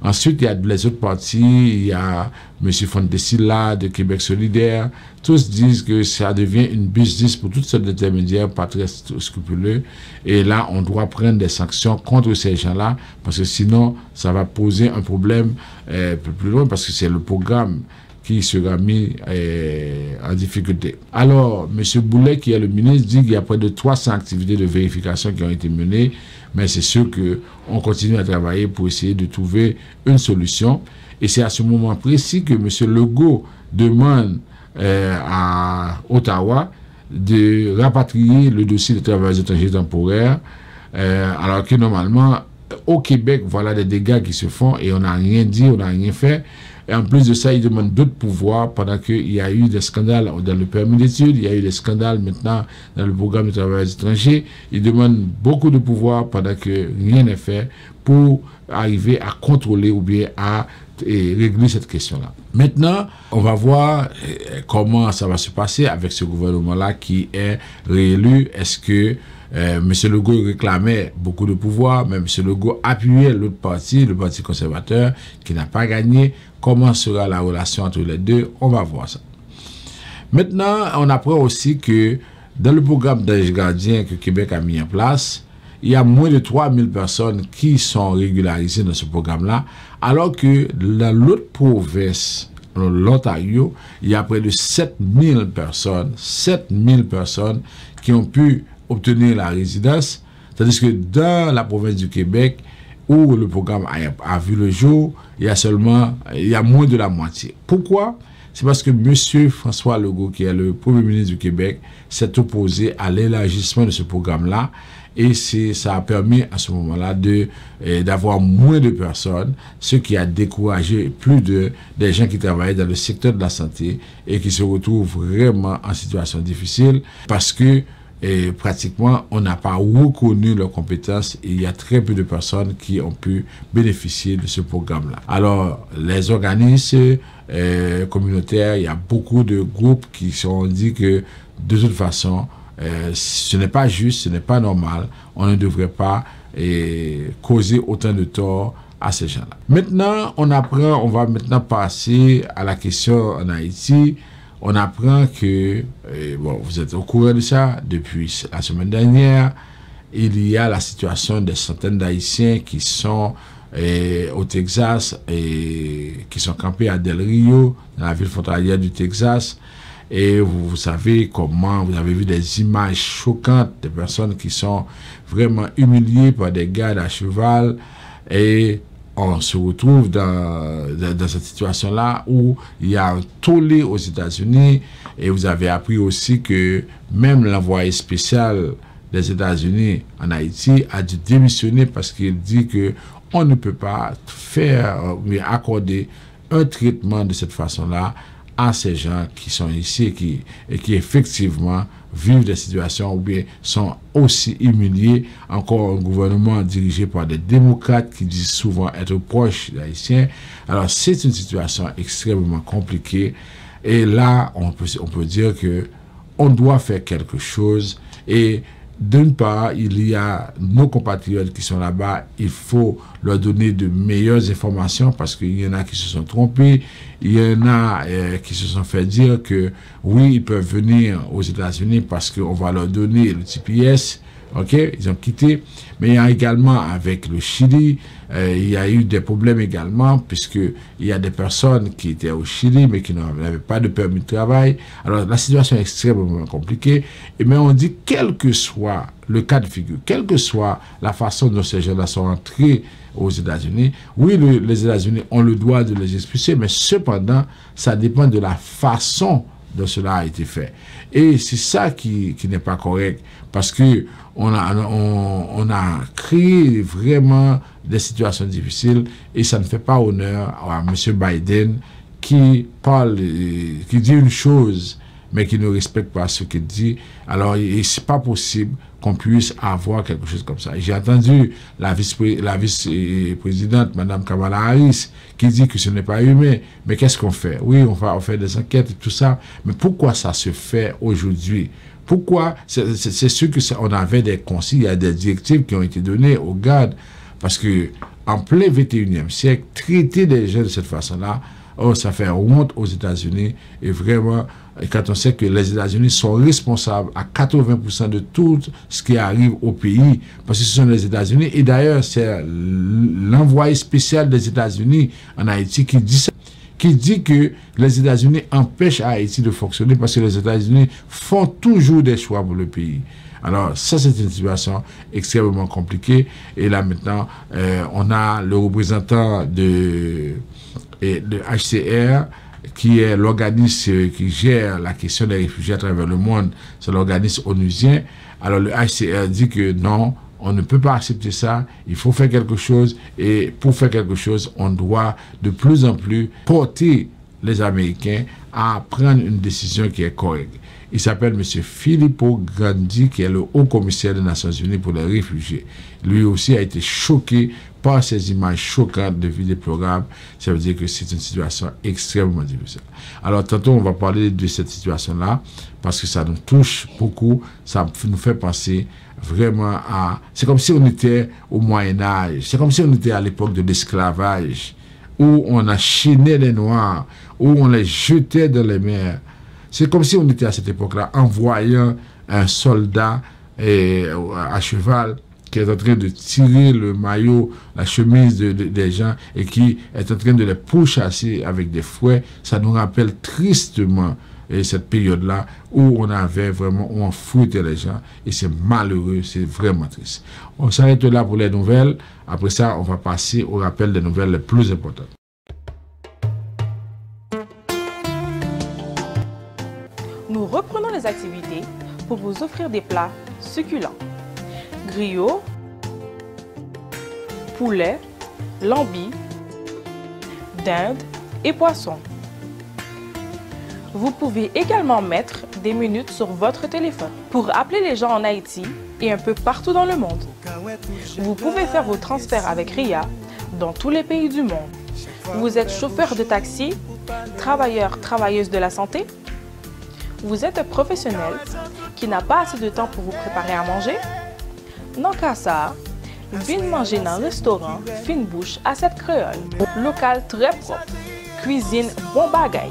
Ensuite, il y a les autres partis, il y a M. Fontesilla de Québec solidaire. Tous disent que ça devient une business pour toutes sortes d'intermédiaires pas très scrupuleux. Et là, on doit prendre des sanctions contre ces gens-là, parce que sinon, ça va poser un problème plus loin, parce que c'est le programme qui sera mis en difficulté. Alors, M. Boulet, qui est le ministre, dit qu'il y a près de 300 activités de vérification qui ont été menées, mais c'est sûr qu'on continue à travailler pour essayer de trouver une solution. Et c'est à ce moment précis que M. Legault demande à Ottawa de rapatrier le dossier des travailleurs étrangers temporaires, alors que normalement, au Québec, voilà des dégâts qui se font et on n'a rien dit, on n'a rien fait. Et en plus de ça, il demande d'autres pouvoirs pendant qu'il y a eu des scandales dans le permis d'études, il y a eu des scandales maintenant dans le programme de travailleurs étrangers. Il demande beaucoup de pouvoirs pendant que rien n'est fait pour arriver à contrôler ou bien à régler cette question-là. Maintenant, on va voir comment ça va se passer avec ce gouvernement-là qui est réélu. Est-ce que M. Legault réclamait beaucoup de pouvoir, mais M. Legault appuyait l'autre parti, le Parti conservateur, qui n'a pas gagné. Comment sera la relation entre les deux? On va voir ça. Maintenant, on apprend aussi que dans le programme d'âge gardien que Québec a mis en place, il y a moins de 3000 personnes qui sont régularisées dans ce programme-là, alors que dans l'autre province, l'Ontario, il y a près de 7000 personnes qui ont pu obtenir la résidence, tandis que dans la province du Québec, où le programme a vu le jour, il y a moins de la moitié. Pourquoi? C'est parce que M. François Legault, qui est le Premier ministre du Québec, s'est opposé à l'élargissement de ce programme-là, et ça a permis à ce moment-là d'avoir moins de personnes, ce qui a découragé des gens qui travaillaient dans le secteur de la santé et qui se retrouvent vraiment en situation difficile parce que pratiquement on n'a pas reconnu leurs compétences et il y a très peu de personnes qui ont pu bénéficier de ce programme-là. Alors, les organismes communautaires, il y a beaucoup de groupes qui se sont dit que de toute façon, ce n'est pas juste, ce n'est pas normal. On ne devrait pas causer autant de tort à ces gens-là. Maintenant, on va maintenant passer à la question en Haïti. On apprend que, vous êtes au courant de ça, depuis la semaine dernière, il y a la situation des centaines d'Haïtiens qui sont au Texas et qui sont campés à Del Rio, dans la ville frontalière du Texas. Et vous savez comment, vous avez vu des images choquantes de personnes qui sont vraiment humiliées par des gardes à cheval. Et on se retrouve dans cette situation-là où il y a un tollé aux États-Unis. Et vous avez appris aussi que même l'envoyé spécial des États-Unis en Haïti a dû démissionner parce qu'il dit que on ne peut pas accorder un traitement de cette façon-là à ces gens qui sont ici et qui effectivement vivent des situations ou bien sont aussi humiliés. Encore un gouvernement dirigé par des démocrates qui disent souvent être proches des Haïtiens. Alors c'est une situation extrêmement compliquée et là on peut dire que on doit faire quelque chose et d'une part, il y a nos compatriotes qui sont là-bas, il faut leur donner de meilleures informations parce qu'il y en a qui se sont trompés, il y en a qui se sont fait dire que oui, ils peuvent venir aux États-Unis parce qu'on va leur donner le TPS. Ok, ils ont quitté, mais il y a également avec le Chili, il y a eu des problèmes également, puisque il y a des personnes qui étaient au Chili, mais qui n'avaient pas de permis de travail. Alors, la situation est extrêmement compliquée, mais on dit, quel que soit le cas de figure, quelle que soit la façon dont ces gens-là sont entrés aux États-Unis, oui, les États-Unis ont le droit de les expulser, mais cependant, ça dépend de la façon dont cela a été fait. Et c'est ça qui n'est pas correct, parce que on a créé vraiment des situations difficiles et ça ne fait pas honneur à M. Biden qui parle, qui dit une chose, mais qui ne respecte pas ce qu'il dit. Alors, c'est pas possible qu'on puisse avoir quelque chose comme ça. J'ai entendu la vice-présidente, Mme Kamala Harris, qui dit que ce n'est pas humain. Mais qu'est-ce qu'on fait? Oui, on fait des enquêtes et tout ça. Mais pourquoi ça se fait aujourd'hui? Pourquoi? C'est sûr qu'on avait des consignes, il y a des directives qui ont été données aux gardes. Parce que en plein 21e siècle, traiter les gens de cette façon-là, ça fait honte aux États-Unis. Et vraiment, quand on sait que les États-Unis sont responsables à 80% de tout ce qui arrive au pays, parce que ce sont les États-Unis. Et d'ailleurs, c'est l'envoyé spécial des États-Unis en Haïti qui dit ça, qui dit que les États-Unis empêchent Haïti de fonctionner parce que les États-Unis font toujours des choix pour le pays. Alors, ça, c'est une situation extrêmement compliquée. Et là, maintenant, on a le représentant de HCR, qui est l'organisme qui gère la question des réfugiés à travers le monde. C'est l'organisme onusien. Alors, le HCR dit que non, on ne peut pas accepter ça, il faut faire quelque chose, et pour faire quelque chose, on doit de plus en plus porter les Américains à prendre une décision qui est correcte. Il s'appelle M. Filippo Grandi, qui est le haut-commissaire des Nations Unies pour les réfugiés. Lui aussi a été choqué par ces images choquantes de vie déplorables. Ça veut dire que c'est une situation extrêmement difficile. Alors, tantôt, on va parler de cette situation-là, parce que ça nous touche beaucoup, ça nous fait penser vraiment à... C'est comme si on était au Moyen-Âge, c'est comme si on était à l'époque de l'esclavage, où on enchaînait les Noirs, où on les jetait dans les mers. C'est comme si on était à cette époque-là, en voyant un soldat à cheval qui est en train de tirer le maillot, la chemise des gens et qui est en train de les pourchasser avec des fouets. Ça nous rappelle tristement cette période-là où on avait vraiment, où on fouettait les gens, et c'est malheureux, c'est vraiment triste. On s'arrête là pour les nouvelles. Après ça, on va passer au rappel des nouvelles les plus importantes. Nous reprenons les activités pour vous offrir des plats succulents. Griot, poulet, lambi, dinde et poisson. Vous pouvez également mettre des minutes sur votre téléphone pour appeler les gens en Haïti et un peu partout dans le monde. Vous pouvez faire vos transferts avec RIA dans tous les pays du monde. Vous êtes chauffeur de taxi, travailleur, travailleuse de la santé? Vous êtes un professionnel qui n'a pas assez de temps pour vous préparer à manger? Non qu'à ça, venez manger dans un restaurant Fine Bouche à cette créole. Local très propre, cuisine bon bagaille,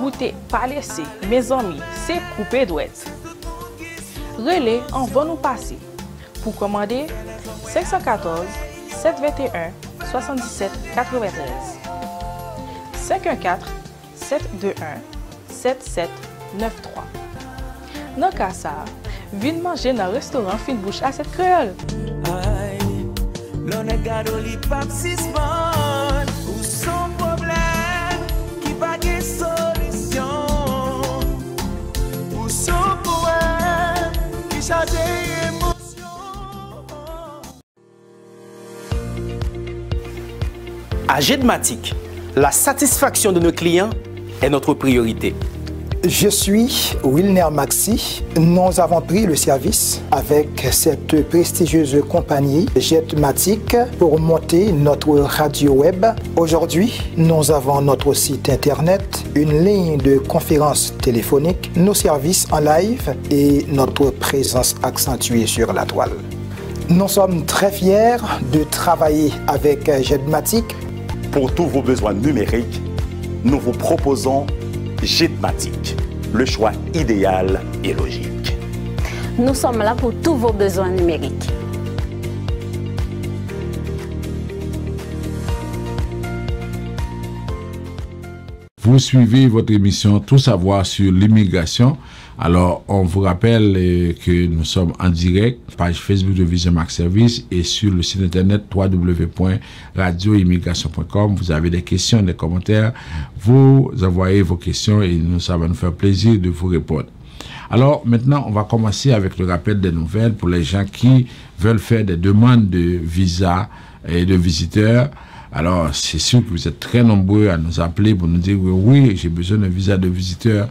goûter pas laissé, mes amis, c'est coupé douette. Relais en va nous passer. Pour commander, 514 721 77 93 514 721 7793. Non qu'à ça, venez manger dans le restaurant Fine Bouche à cette créole. L'on est gado li pap sisman ou son problème qui pas de solution ou son poème qui change émotion. À Gedmatic, la satisfaction de nos clients est notre priorité. Je suis Wilner Maxi. Nous avons pris le service avec cette prestigieuse compagnie Jetmatic pour monter notre radio web. Aujourd'hui, nous avons notre site internet, une ligne de conférence téléphonique, nos services en live et notre présence accentuée sur la toile. Nous sommes très fiers de travailler avec Jetmatic. Pour tous vos besoins numériques, nous vous proposons Jetmatic, le choix idéal et logique. Nous sommes là pour tous vos besoins numériques. Vous suivez votre émission Tout savoir sur l'immigration. Alors, on vous rappelle que nous sommes en direct, page Facebook de Vision Max Service et sur le site internet www.radioimmigration.com. Vous avez des questions, des commentaires, vous envoyez vos questions et ça va nous faire plaisir de vous répondre. Alors, maintenant, on va commencer avec le rappel des nouvelles pour les gens qui veulent faire des demandes de visa et de visiteurs. Alors, c'est sûr que vous êtes très nombreux à nous appeler pour nous dire oui, j'ai besoin d'un visa de visiteur.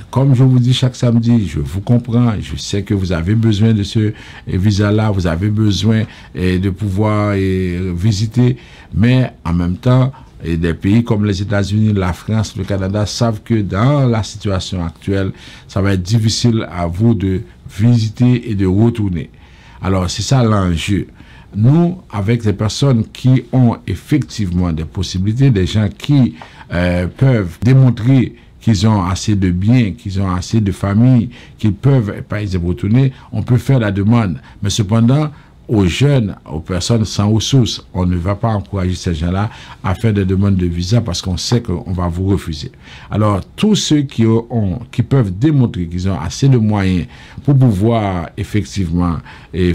Comme je vous dis chaque samedi, je vous comprends, je sais que vous avez besoin de ce visa-là, vous avez besoin de pouvoir visiter, mais en même temps, des pays comme les États-Unis, la France, le Canada savent que dans la situation actuelle, ça va être difficile à vous de visiter et de retourner. Alors, c'est ça l'enjeu. Nous, avec des personnes qui ont effectivement des possibilités, des gens qui peuvent démontrer qu'ils ont assez de biens, qu'ils ont assez de familles, qu'ils peuvent, par exemple, retourner, on peut faire la demande. Mais cependant, aux jeunes, aux personnes sans ressources, on ne va pas encourager ces gens-là à faire des demandes de visa parce qu'on sait qu'on va vous refuser. Alors, tous ceux qui peuvent démontrer qu'ils ont assez de moyens pour pouvoir effectivement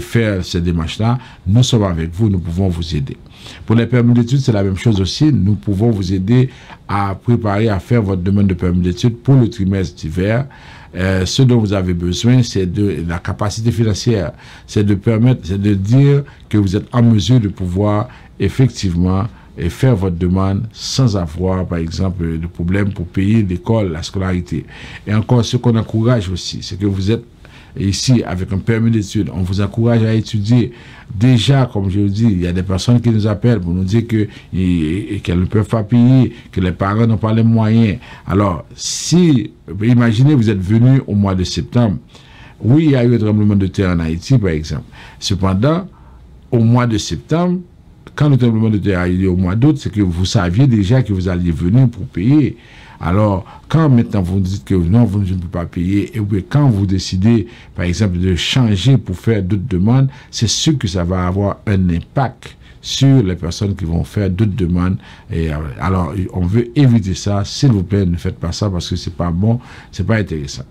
faire ces démarches-là, nous sommes avec vous, nous pouvons vous aider. Pour les permis d'études, c'est la même chose aussi. Nous pouvons vous aider à préparer, à faire votre demande de permis d'études pour le trimestre d'hiver. Ce dont vous avez besoin, c'est de la capacité financière, c'est de permettre, c'est de dire que vous êtes en mesure de pouvoir effectivement faire votre demande sans avoir, par exemple, de problème pour payer l'école, la scolarité. Et encore, ce qu'on encourage aussi, c'est que vous êtes ici avec un permis d'études, on vous encourage à étudier. Déjà, comme je vous dis, il y a des personnes qui nous appellent pour nous dire qu'elles ne peuvent pas payer, que les parents n'ont pas les moyens. Alors, imaginez, vous êtes venu au mois de septembre. Oui, il y a eu un tremblement de terre en Haïti, par exemple. Cependant, au mois de septembre, quand le tremblement de terre a eu lieu au mois d'août, c'est que vous saviez déjà que vous alliez venir pour payer. Alors, quand maintenant vous dites que non, vous ne pouvez pas payer, et puis quand vous décidez, par exemple, de changer pour faire d'autres demandes, c'est sûr que ça va avoir un impact sur les personnes qui vont faire d'autres demandes. Et alors, on veut éviter ça. S'il vous plaît, ne faites pas ça parce que c'est pas bon, c'est pas intéressant.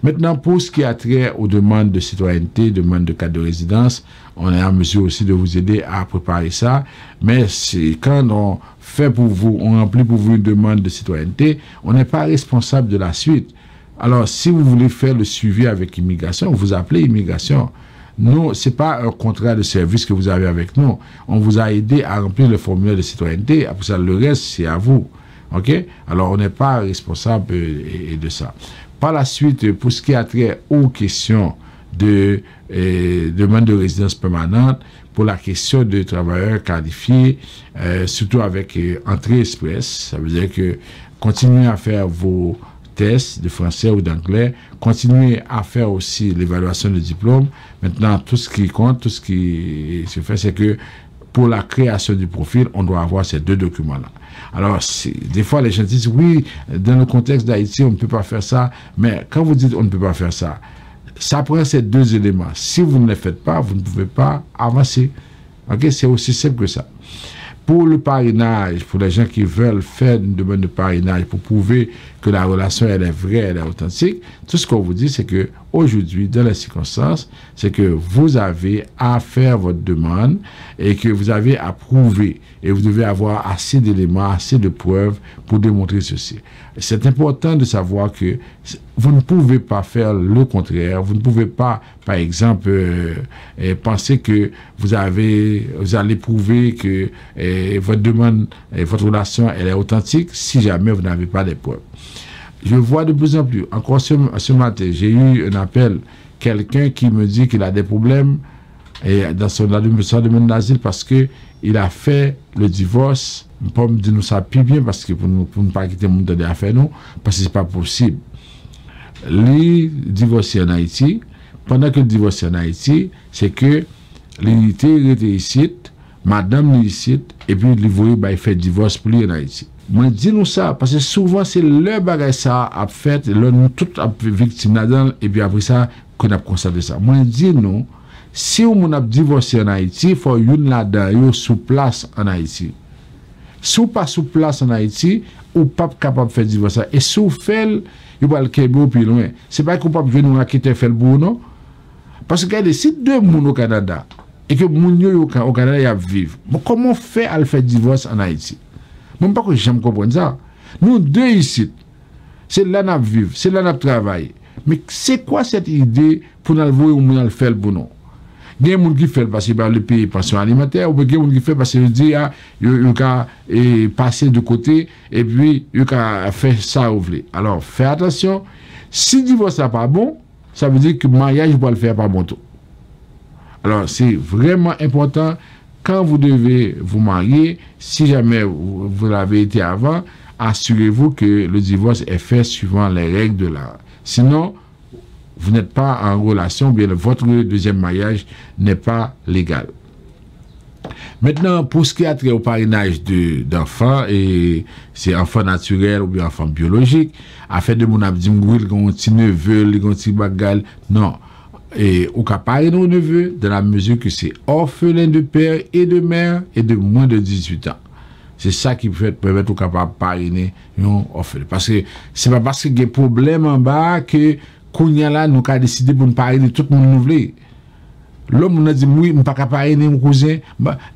Maintenant, pour ce qui a trait aux demandes de citoyenneté, demandes de carte de résidence, on est en mesure aussi de vous aider à préparer ça. Mais c'est quand on fait pour vous, on remplit pour vous une demande de citoyenneté, on n'est pas responsable de la suite. Alors, si vous voulez faire le suivi avec immigration, vous appelez immigration. Nous, c'est pas un contrat de service que vous avez avec nous. On vous a aidé à remplir le formulaire de citoyenneté. Après ça, le reste, c'est à vous. OK? Alors, on n'est pas responsable de ça. Par la suite, pour ce qui a trait aux questions de demande de résidence permanente, pour la question de travailleurs qualifiés, surtout avec entrée express, ça veut dire que continuez à faire vos tests de français ou d'anglais, continuez à faire aussi l'évaluation de diplôme. Maintenant, tout ce qui compte, tout ce qui se fait, c'est que pour la création du profil, on doit avoir ces deux documents-là. Alors, des fois, les gens disent, oui, dans le contexte d'Haïti, on ne peut pas faire ça. Mais quand vous dites on ne peut pas faire ça, ça prend ces deux éléments. Si vous ne les faites pas, vous ne pouvez pas avancer. Okay? C'est aussi simple que ça. Pour le parrainage, pour les gens qui veulent faire une demande de parrainage pour prouver que la relation elle est vraie, elle est authentique, tout ce qu'on vous dit, c'est que aujourd'hui, dans les circonstances, c'est que vous avez à faire votre demande et que vous avez à prouver. Et vous devez avoir assez d'éléments, assez de preuves pour démontrer ceci. C'est important de savoir que vous ne pouvez pas faire le contraire. Vous ne pouvez pas, par exemple, penser que vous allez prouver que votre demande, votre relation, elle est authentique si jamais vous n'avez pas les preuves. je vois de plus en plus. Encore ce matin, j'ai eu un appel, quelqu'un qui me dit qu'il a des problèmes dans son domaine d'asile parce qu'il a fait le divorce. Pour me dire nous ça plus bien parce que pour ne pas quitter le monde de affaires, nous, parce que c'est pas possible. Les divorcés en Haïti, pendant que le divorce en Haïti, c'est que l'unité était ici, madame est ici, et puis il voyait il fait divorce pour lui en Haïti. Moi, dis-nous ça, parce que souvent, c'est le bagage ça a fait, là, nous tous victimes là-dedans, et puis après ça, qu'on a constaté ça. Moi, dis-nous, si on a divorcé en Haïti, il faut une là-dedans, sous place en Haïti. Si on pas sous place en Haïti, ou pas capable de faire divorce. Et si on fait, il va le Québec plus loin. C'est pas qu'on peut venir nous quitter faire le bout, non? Parce que si deux personnes au Canada, et que moun yo au Canada y a vivre, comment on fait à le faire divorce en Haïti? Même pas que j'aime comprendre ça. Nous deux ici, c'est là nous vivons, c'est là nous travaillons. Mais c'est quoi cette idée pour nous voir où nous le faire pour nous? Il y a des gens qui font parce que le pays pension alimentaire, ou il y a des gens qui font parce qu'ils disent ils ont passé de côté et puis ils ont fait ça ou voulez. Alors faites attention, si le divorce n'est pas bon, ça veut dire que le mariage va le faire pas bon tout. Alors c'est vraiment important quand vous devez vous marier, si jamais vous l'avez été avant, assurez-vous que le divorce est fait suivant les règles de l'art. Sinon, vous n'êtes pas en relation, bien votre deuxième mariage n'est pas légal. Maintenant, pour ce qui a trait au parrainage d'enfants, et c'est enfants naturels ou bien enfants biologiques, afin de mon abdim il y a un petit neveu, il y a un petit bagal, non. Et au cas parrainer nos neveux, dans la mesure que c'est orphelin de père et de mère et de moins de 18 ans. C'est ça qui peut permettre au capable de parrainer un orphelin. Parce que c'est pas parce qu'il y a des problèmes en bas que Kounya là, nous avons décidé pour nous parrainer tout le monde nous voulons. L'homme nous a dit, oui, nous ne pouvons pas parrainer mon cousin.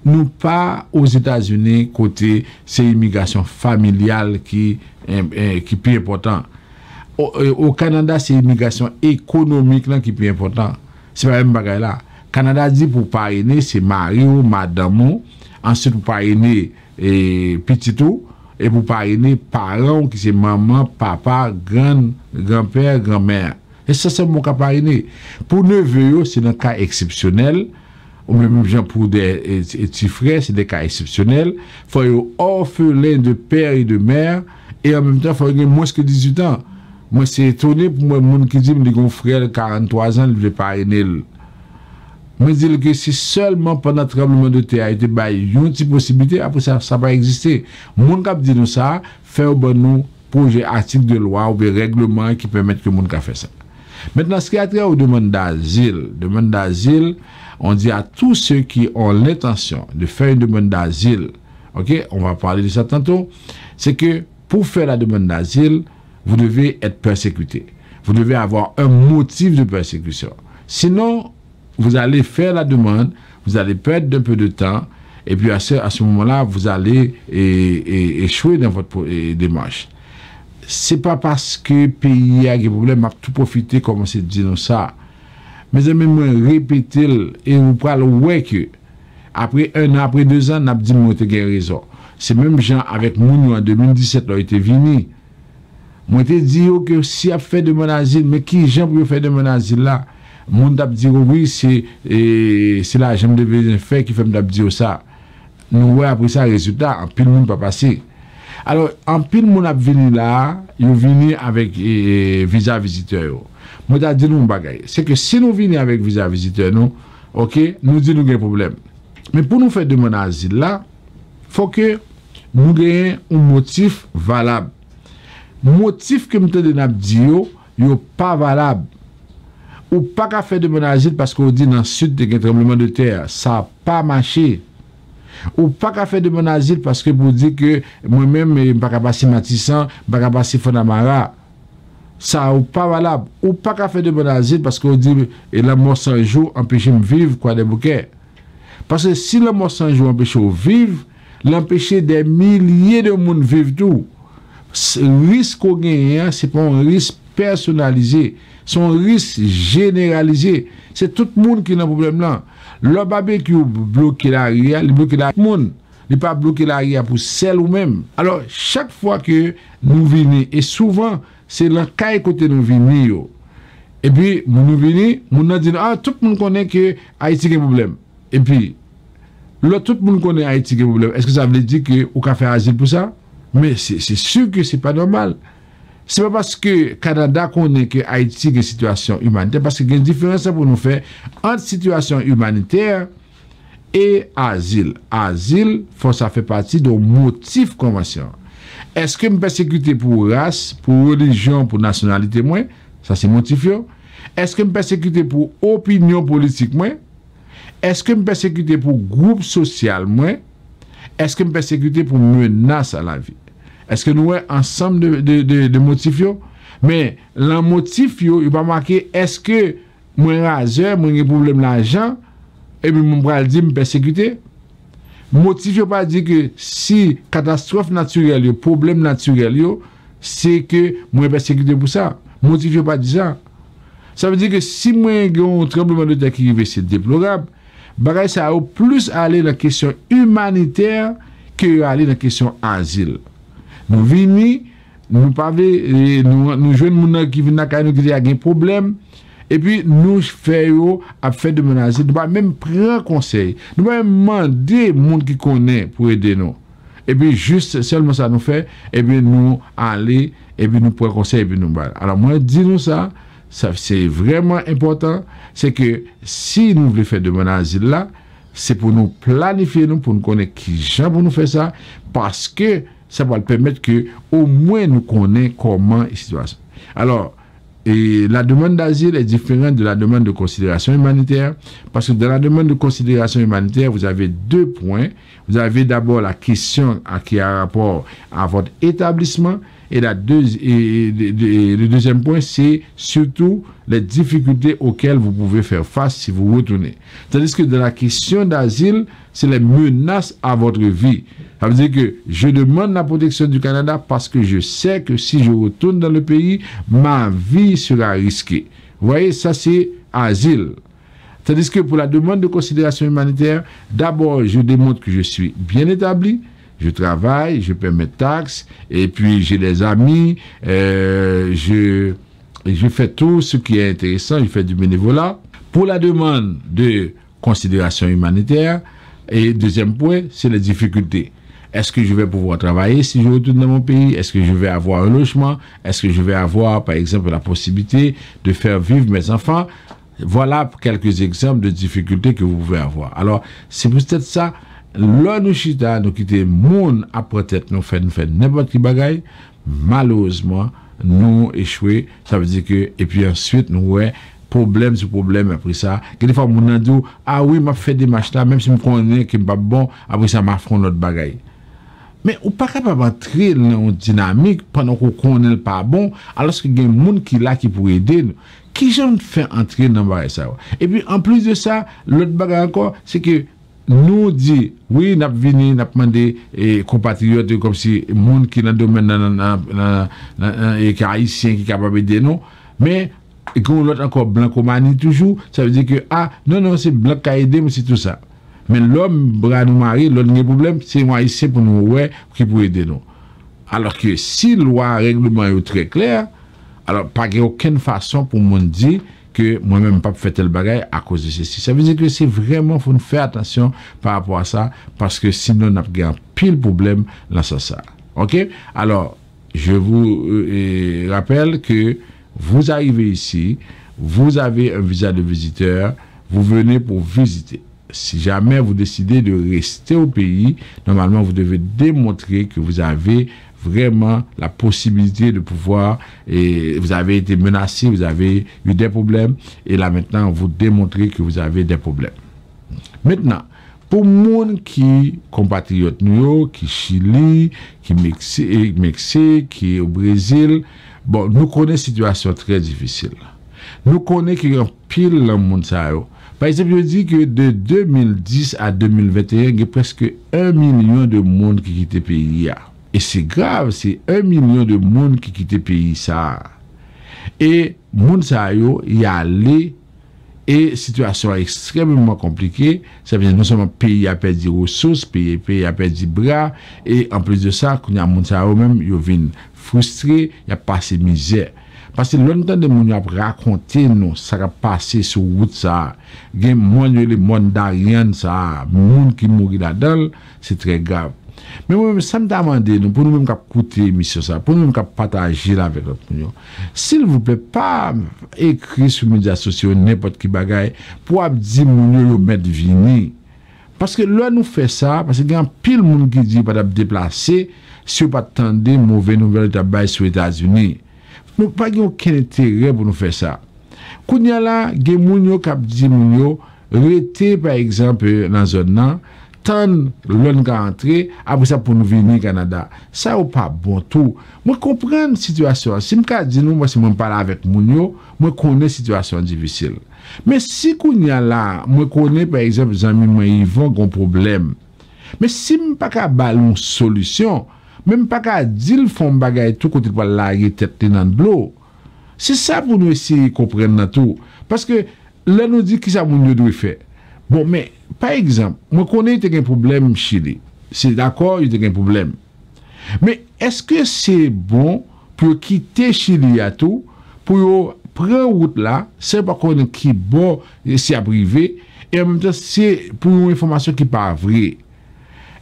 Nous pas aux États-Unis, côté, c'est l'immigration familiale qui est plus important. Au Canada, c'est l'immigration économique là, qui est plus important. C'est pas même bagaille là. Canada dit pour parrainer, c'est mari ou madame, ensuite pour parrainer petit tout, et pour parrainer parents qui c'est maman, papa, grand-père, grand-mère. Et ça, c'est mon cas parrainé. Pour neveu, c'est un cas exceptionnel. Ou même pour des petits frères, c'est des cas exceptionnels. Il faut être orphelin de père et de mère. Et en même temps, il faut avoir moins que 18 ans. Moi, c'est étonné pour moi, mon qui dit que mon frère de 43 ans, il veut parrainer. Moi, je dis que c'est seulement pendant le tremblement de terre, il y a une petite possibilité, après ça va pas exister. Mon cap dit nous ça, faire nous projet article de loi ou des règlements qui permettent que mon cap fait ça. Maintenant, ce qui a trait aux demandes d'asile, on dit à tous ceux qui ont l'intention de faire une demande d'asile, ok, on va parler de ça tantôt, c'est que pour faire la demande d'asile, vous devez être persécuté. Vous devez avoir un motif de persécution. Sinon, vous allez faire la demande, vous allez perdre un peu de temps, et puis à ce moment-là, vous allez échouer dans votre démarche. C'est pas parce que le pays a des problèmes, à tout profiter, comme c'est dit ça. Mais même répéter, et vous parlez, ouais, que après 1 an, après 2 ans, on a dit que vous avez raison. C'est même gens avec Mounou en 2017, ils ont été venus. Moi, je dit que si a fait de mon asile, mais qui gens pour faire de mon asile là? Mon dab dit oui, c'est là, j'aime de faire qui fait me dire ça. Nous voyons après ça, résultat, en pile monde pas passé. Alors, en pile monde a venu là, ils venu avec visa visiteur. Moi, je dis nous bagaille. C'est que si nous venons avec visa visiteur, nous, ok, nous disons nous avons un problème. Mais pour nous faire de mon asile là, il faut que nous ayons un motif valable. Motif que nous te donnons dire, n'est pas valable. Ou pas qu'à faire de mon asile parce qu'on dit dans le sud de un tremblement de terre, ça n'a pas marché. Ou pas qu'à faire de mon asile parce que vous dites que moi-même, je ne peux pas passer Matissan, je ne peux pas passer Fonamara. Ça n'est pas valable. Ou pas qu'à faire de mon asile parce qu'on dit et la mort sans jour empêche de vivre quoi des bouquets. Parce que si la mort sans jour empêche de vivre, l'empêcher des milliers de monde vivre tout. Le risque qu'on gagne, ce n'est pas un risque personnalisé. Son risque généralisé. C'est tout le monde qui a un problème là. Le barbecue bloqué l'arrière, il bloque la monde. il pas bloquer l'arrière pour celle ou même. Alors chaque fois que nous venons, et souvent c'est le cas côté nous venons, et puis nous venons, nous disons tout le monde connaît que Haïti a un problème. Et puis là tout le monde connaît Haïti a un problème. Est-ce que ça veut dire que on peut faire asile pour ça? Mais c'est sûr que c'est pas normal. C'est pas parce que Canada connaît que Haïti a une situation humanitaire, parce qu'il y a une différence pour nous faire entre situation humanitaire et asile. Asile, ça fait partie de motif convention. Est-ce que me persécuter pour race, pour religion, pour nationalité moins? Ça c'est motif. Est-ce que me persécuter pour opinion politique moins? Est-ce que me persécuter pour groupe social moins? Est-ce que me persécuter pour menace à la vie? Est-ce que nous avons ensemble de motifs? Mais le motif, il va marquer est-ce que moi raseur, moi j'ai problème d'argent, et puis mon bras dit me persécuter? Motif, il pas dire que si catastrophe naturelle, problème naturel, c'est que moi persécuté pour ça. Motif, il pas dire ça. Ça veut dire que si moi j'ai un tremblement de terre qui arrive, c'est déplorable. Bagay ça a plus aller dans la question humanitaire que aller dans la question asile. Nous venons, nous parler, nous jeunes gens qui viennent à nous qui a un problème, et puis nous faisons à faire de menacer. Nous pas même prendre conseil, nous pas même demander gens qui connaît pour aider nous. Et puis juste seulement ça nous fait, et puis nous aller, et puis nous prendre conseil, et puis nous battre. Alors moi dis-nous ça c'est vraiment important, c'est que si nous voulons faire de menacer là, c'est pour nous planifier, pour nous connaître qui gens pour nous faire ça, parce que ça va permettre que au moins nous connaissons comment la situation. Alors, et la demande d'asile est différente de la demande de considération humanitaire, parce que dans la demande de considération humanitaire, vous avez 2 points. Vous avez d'abord la question qui a rapport à votre établissement, et le deuxième point, c'est surtout les difficultés auxquelles vous pouvez faire face si vous retournez. Tandis que dans la question d'asile, c'est les menaces à votre vie. Ça veut dire que je demande la protection du Canada parce que je sais que si je retourne dans le pays, ma vie sera risquée. Vous voyez, ça c'est asile. Tandis que pour la demande de considération humanitaire, d'abord, je démontre que je suis bien établi, je travaille, je paie mes taxes, et puis j'ai des amis, je fais tout ce qui est intéressant, je fais du bénévolat. Pour la demande de considération humanitaire, et deuxième point, c'est les difficultés. Est-ce que je vais pouvoir travailler si je retourne dans mon pays? Est-ce que je vais avoir un logement? Est-ce que je vais avoir, par exemple, la possibilité de faire vivre mes enfants? Voilà quelques exemples de difficultés que vous pouvez avoir. Alors, c'est peut-être ça. Là, nous chita, nous quitter monde après tête, nous fait n'importe qui bagaille. Malheureusement, nous échouer. Ça veut dire que, et puis ensuite, nous, ouais, problème sur problème après ça. Des fois, mon dit, ah oui, m'a fait des matchs là, même si je connais que pas bon, après ça, m'a fait notre bagaille. Mais on pas capable d'entrer dans une dynamique pendant qu'on connaît pas bon, alors qu'il y a des gens qui là qui pourraient aider nous. Qui j'en fait entrer dans ça? Et puis, en plus de ça, l'autre bagaille encore, c'est que nous dit, oui, nous avons venu, nous avons demandé compatriotes comme si les gens qui dans le domaine et haïtiens qui sont capables d'aider nous, mais quand l'autre encore blanc comme toujours, ça veut dire que, ah, non, c'est blanc qui a aidé, mais c'est tout ça. Mais l'homme, bras nous marie, l'autre problème, c'est moi haïtien pour nous, ouais, qui peut aider nous. Alors que si loi, règlement est très clair, alors pas aucune façon pour moi dire que moi-même pas fait tel bagaille à cause de ceci. Ça veut dire que c'est vraiment faut faire attention par rapport à ça parce que sinon on a un pile problème dans ça. OK? Alors, je vous rappelle que vous arrivez ici, vous avez un visa de visiteur, vous venez pour visiter. Si jamais vous décidez de rester au pays, normalement vous devez démontrer que vous avez vraiment la possibilité de pouvoir, et vous avez été menacé, vous avez eu des problèmes, et là maintenant vous démontrez que vous avez des problèmes. Maintenant, pour les gens qui compatriotes nous, qui Chili, qui Mexique, qui au Brésil, bon, nous connaissons une situation très difficile. Nous connaissons qu'il y a un pile dans le monde. Par exemple, je dis que de 2010 à 2021, il y a presque 1 million de monde qui quittent le pays. Et c'est grave, c'est 1 million de monde qui quittent le pays. Ça. Et monde ça y allé Et situation extrêmement compliquée. Ça veut dire non seulement le pays a perdu ressources, le pays a perdu bras, et en plus de ça, quand il y a un monde même, ils viennent frustrés, il y a passé misère. Parce que longtemps de moun a raconté nous ça a passé sur route ça, gen moun les mondariens ça, moun qui mourir là-dedans, c'est très grave. Mais moi ça me demande nous pour nous même cap écouter émission ça, pour nous même cap partager là avec notre monde. S'il vous plaît pas écrire sur les médias sociaux n'importe qui bagaille pour dire moun yo mettre vini. Parce que là nous fait ça parce que y a pile moun qui dit pas déplacer si pas attendre mauvaise nouvelle de sur les États-Unis. Nous pas aucun intérêt pour nous faire ça. Kounya la, gen moun yo k'ap di moun yo rete par exemple dans zone nan, tant l'on ka entrer après ça pour nous venir Canada. Ça ou pas bon tout. Moi comprendre situation. Si m'ka di nou moi si m'en parler avec moun yo, moi connais situation difficile. Mais si kounya la, moi connais par exemple zami moi ils vont gon problème. Mais si m'pa ka balon solution, même pas qu'à dire font bagay tout côté pour la tête dans l'eau. C'est ça pour nous essayer comprendre tout parce que là nous dit qui ça moun doit faire. Bon mais par exemple, moi connais un problème Chili. C'est d'accord, il y a un problème. Mais est-ce que c'est bon pour quitter Chili à tout pour prendre route là, c'est pas qu'on qui bon c'est à privé et en même temps c'est pour une information qui pas vraie.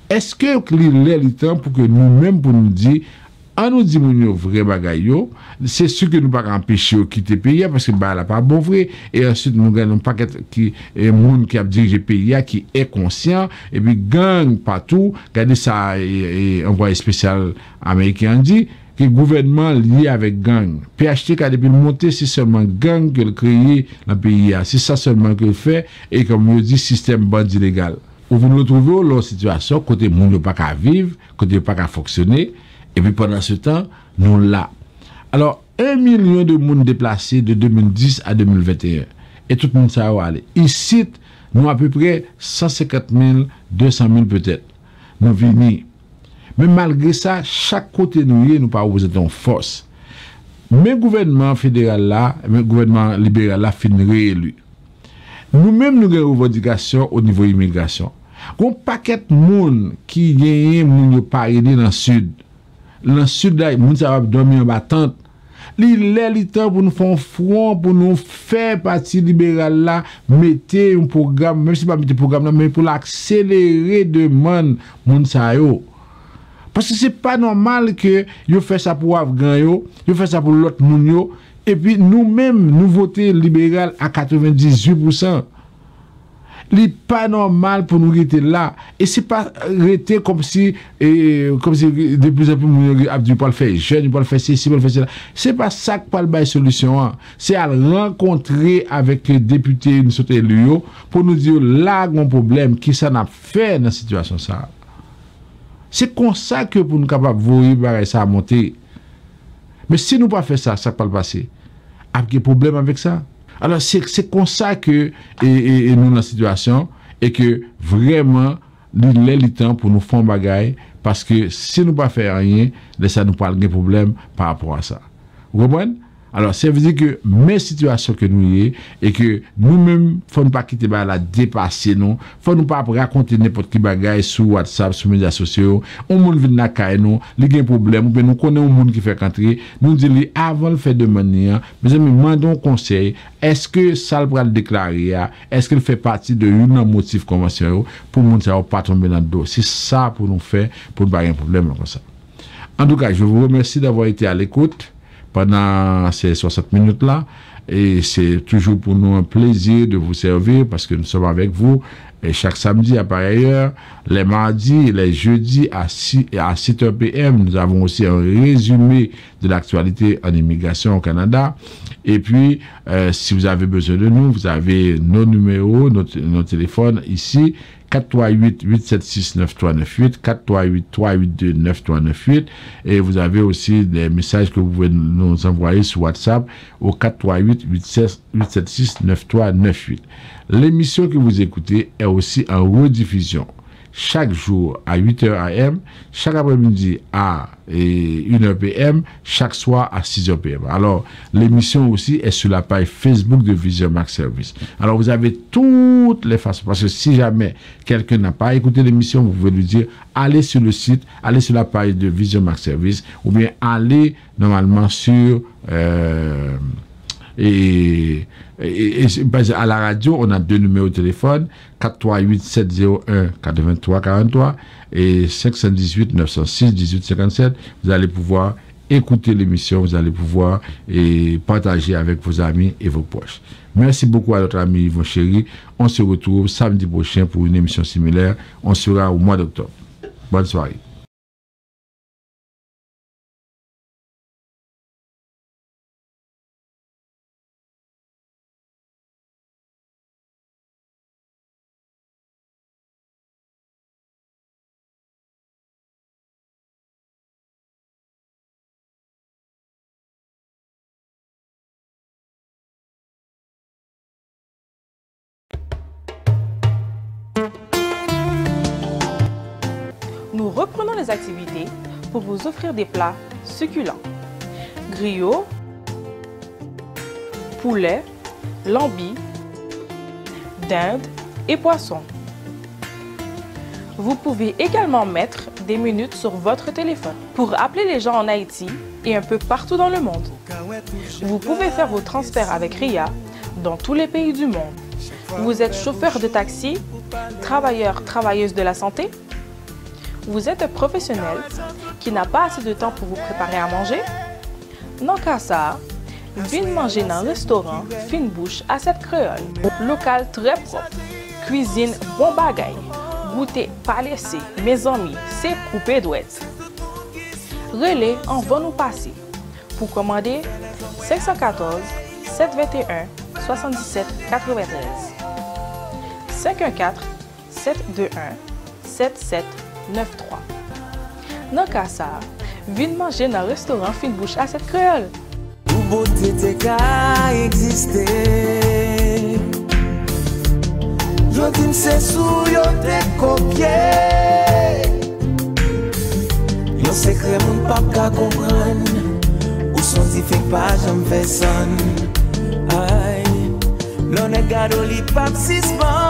Est-ce que il est temps pour que nous-mêmes pour nous dire en nous dit mon vrai bagay yo, c'est sûr que nous pas empêcher de quitter le pays parce que bah là pas bon vrai et ensuite nous gagnons un paquet qui est monde qui a dirigé le pays qui est conscient et puis gang partout, regardez ça et envoyé spécial américain dit que le gouvernement lié avec gang. PHTK depuis monter c'est seulement gang que le créé dans le pays, c'est ça seulement que le fait et comme on dit système bandit légal. Où vous nous retrouvez dans situation côté moun yo pas qu'à vivre, côté pas qu'à fonctionner et puis pendant ce temps nous là. Alors 1 million de monde déplacés de 2010 à 2021 et tout le monde ça va aller. Ici nous à peu près 150 000, 200 000 peut-être. Nous venons. Mais malgré ça, chaque côté nous pas représenter en force. Mais gouvernement fédéral là, mais gouvernement libéral là fin réélu. Nous-mêmes, nous avons une revendication au niveau immigration. Un paquet de monde qui gagne, moun yo pas aidé dans le sud. Dans le sud, là, moun sa va dormir en battante. Il est temps pour nous faire un front, pour nous faire partie libérale là, mettez un programme, même si pas mettez un programme, mais pour l'accélérer demande moun sa yo. Parce que c'est pas normal que yo fait ça pour Afghan yo fait ça pour l'autre moun yo. Et puis nous-mêmes, nous votons libéral à 98%. Il n'est pas normal pour nous rester là. Et ce n'est pas rester comme si de plus en plus, nous pas le faire jeune, nous pas le faire ceci, pas le faire cela. Ce n'est pas ça que pas le solution. C'est à rencontrer avec les députés, nous sommes élus, pour nous dire là, mon problème, qui ça n'a fait dans cette situation. Ça. C'est comme ça que pour nous capables de voir ça monter. Mais si nous pas fait ça, ça va pas passer. Avec problème avec ça. Alors c'est comme ça que et nous dans la situation et que vraiment il est le temps pour nous faire bagaille parce que si nous pas faire rien, ça nous parle de problème par rapport à ça. Vous comprenez? Alors ça veut dire que mes situations que nous y est et que nous-mêmes faut ne pas quitter la dépasser non, faut nous pas raconter n'importe qui bagaille sur WhatsApp, sur les médias sociaux, on monde vient na caille nous, il y a un problème, ou nous connaissons un monde qui fait rentrer, nous dit avant le fait de manière, mes amis, demandons conseil, est-ce que ça va le déclarer, est-ce qu'il fait partie de une motif conventionnel pour monde ça pas tomber dans le dos. C'est ça pour nous faire pour ne pas avoir un problème comme ça. En tout cas, je vous remercie d'avoir été à l'écoute pendant ces 60 minutes-là. Et c'est toujours pour nous un plaisir de vous servir parce que nous sommes avec vous et chaque samedi à pareille heure, les mardis et les jeudis à 6h PM. Nous avons aussi un résumé de l'actualité en immigration au Canada. Et puis, si vous avez besoin de nous, vous avez nos numéros, nos téléphones ici. 438-876-9398, 438-382-9398 et vous avez aussi des messages que vous pouvez nous envoyer sur WhatsApp au 438-876-9398. L'émission que vous écoutez est aussi en rediffusion chaque jour à 8h AM, chaque après-midi à 1h PM, chaque soir à 6h PM. Alors, l'émission aussi est sur la page Facebook de Vision Max Service. Alors, vous avez toutes les façons, parce que si jamais quelqu'un n'a pas écouté l'émission, vous pouvez lui dire, allez sur le site, allez sur la page de Vision Max Service, ou bien allez normalement sur... Et à la radio, on a 2 numéros de téléphone, 438-701-8343 et 518-906-1857. Vous allez pouvoir écouter l'émission, vous allez pouvoir partager avec vos amis et vos proches. Merci beaucoup à notre ami Yvon Chéri. On se retrouve samedi prochain pour une émission similaire. On sera au mois d'octobre. Bonne soirée. Nous reprenons les activités pour vous offrir des plats succulents. Griot, poulet, lambi, dinde et poisson. Vous pouvez également mettre des minutes sur votre téléphone pour appeler les gens en Haïti et un peu partout dans le monde. Vous pouvez faire vos transferts avec RIA dans tous les pays du monde. Vous êtes chauffeur de taxi, travailleuse de la santé? Vous êtes un professionnel qui n'a pas assez de temps pour vous préparer à manger? Non qu'à ça, venez manger dans un restaurant Fine Bouche à cette créole. Local très propre, cuisine bon bagaille, goûter pas laissé, mes amis, c'est coupé douette. Relais en va nous passer. Pour commander 514 721 77 93 514 721 77 93. Dans cas ça, viens manger dans le restaurant Fine Bouche à cette créole. Pour beauté t'es qu'à exister. Yo dis c'est sous yo t'es copié. Yo secret mon pap ka comprendre. Ou senti fait pas j'en fais son. Aïe, l'on est gado li pap 6 mois.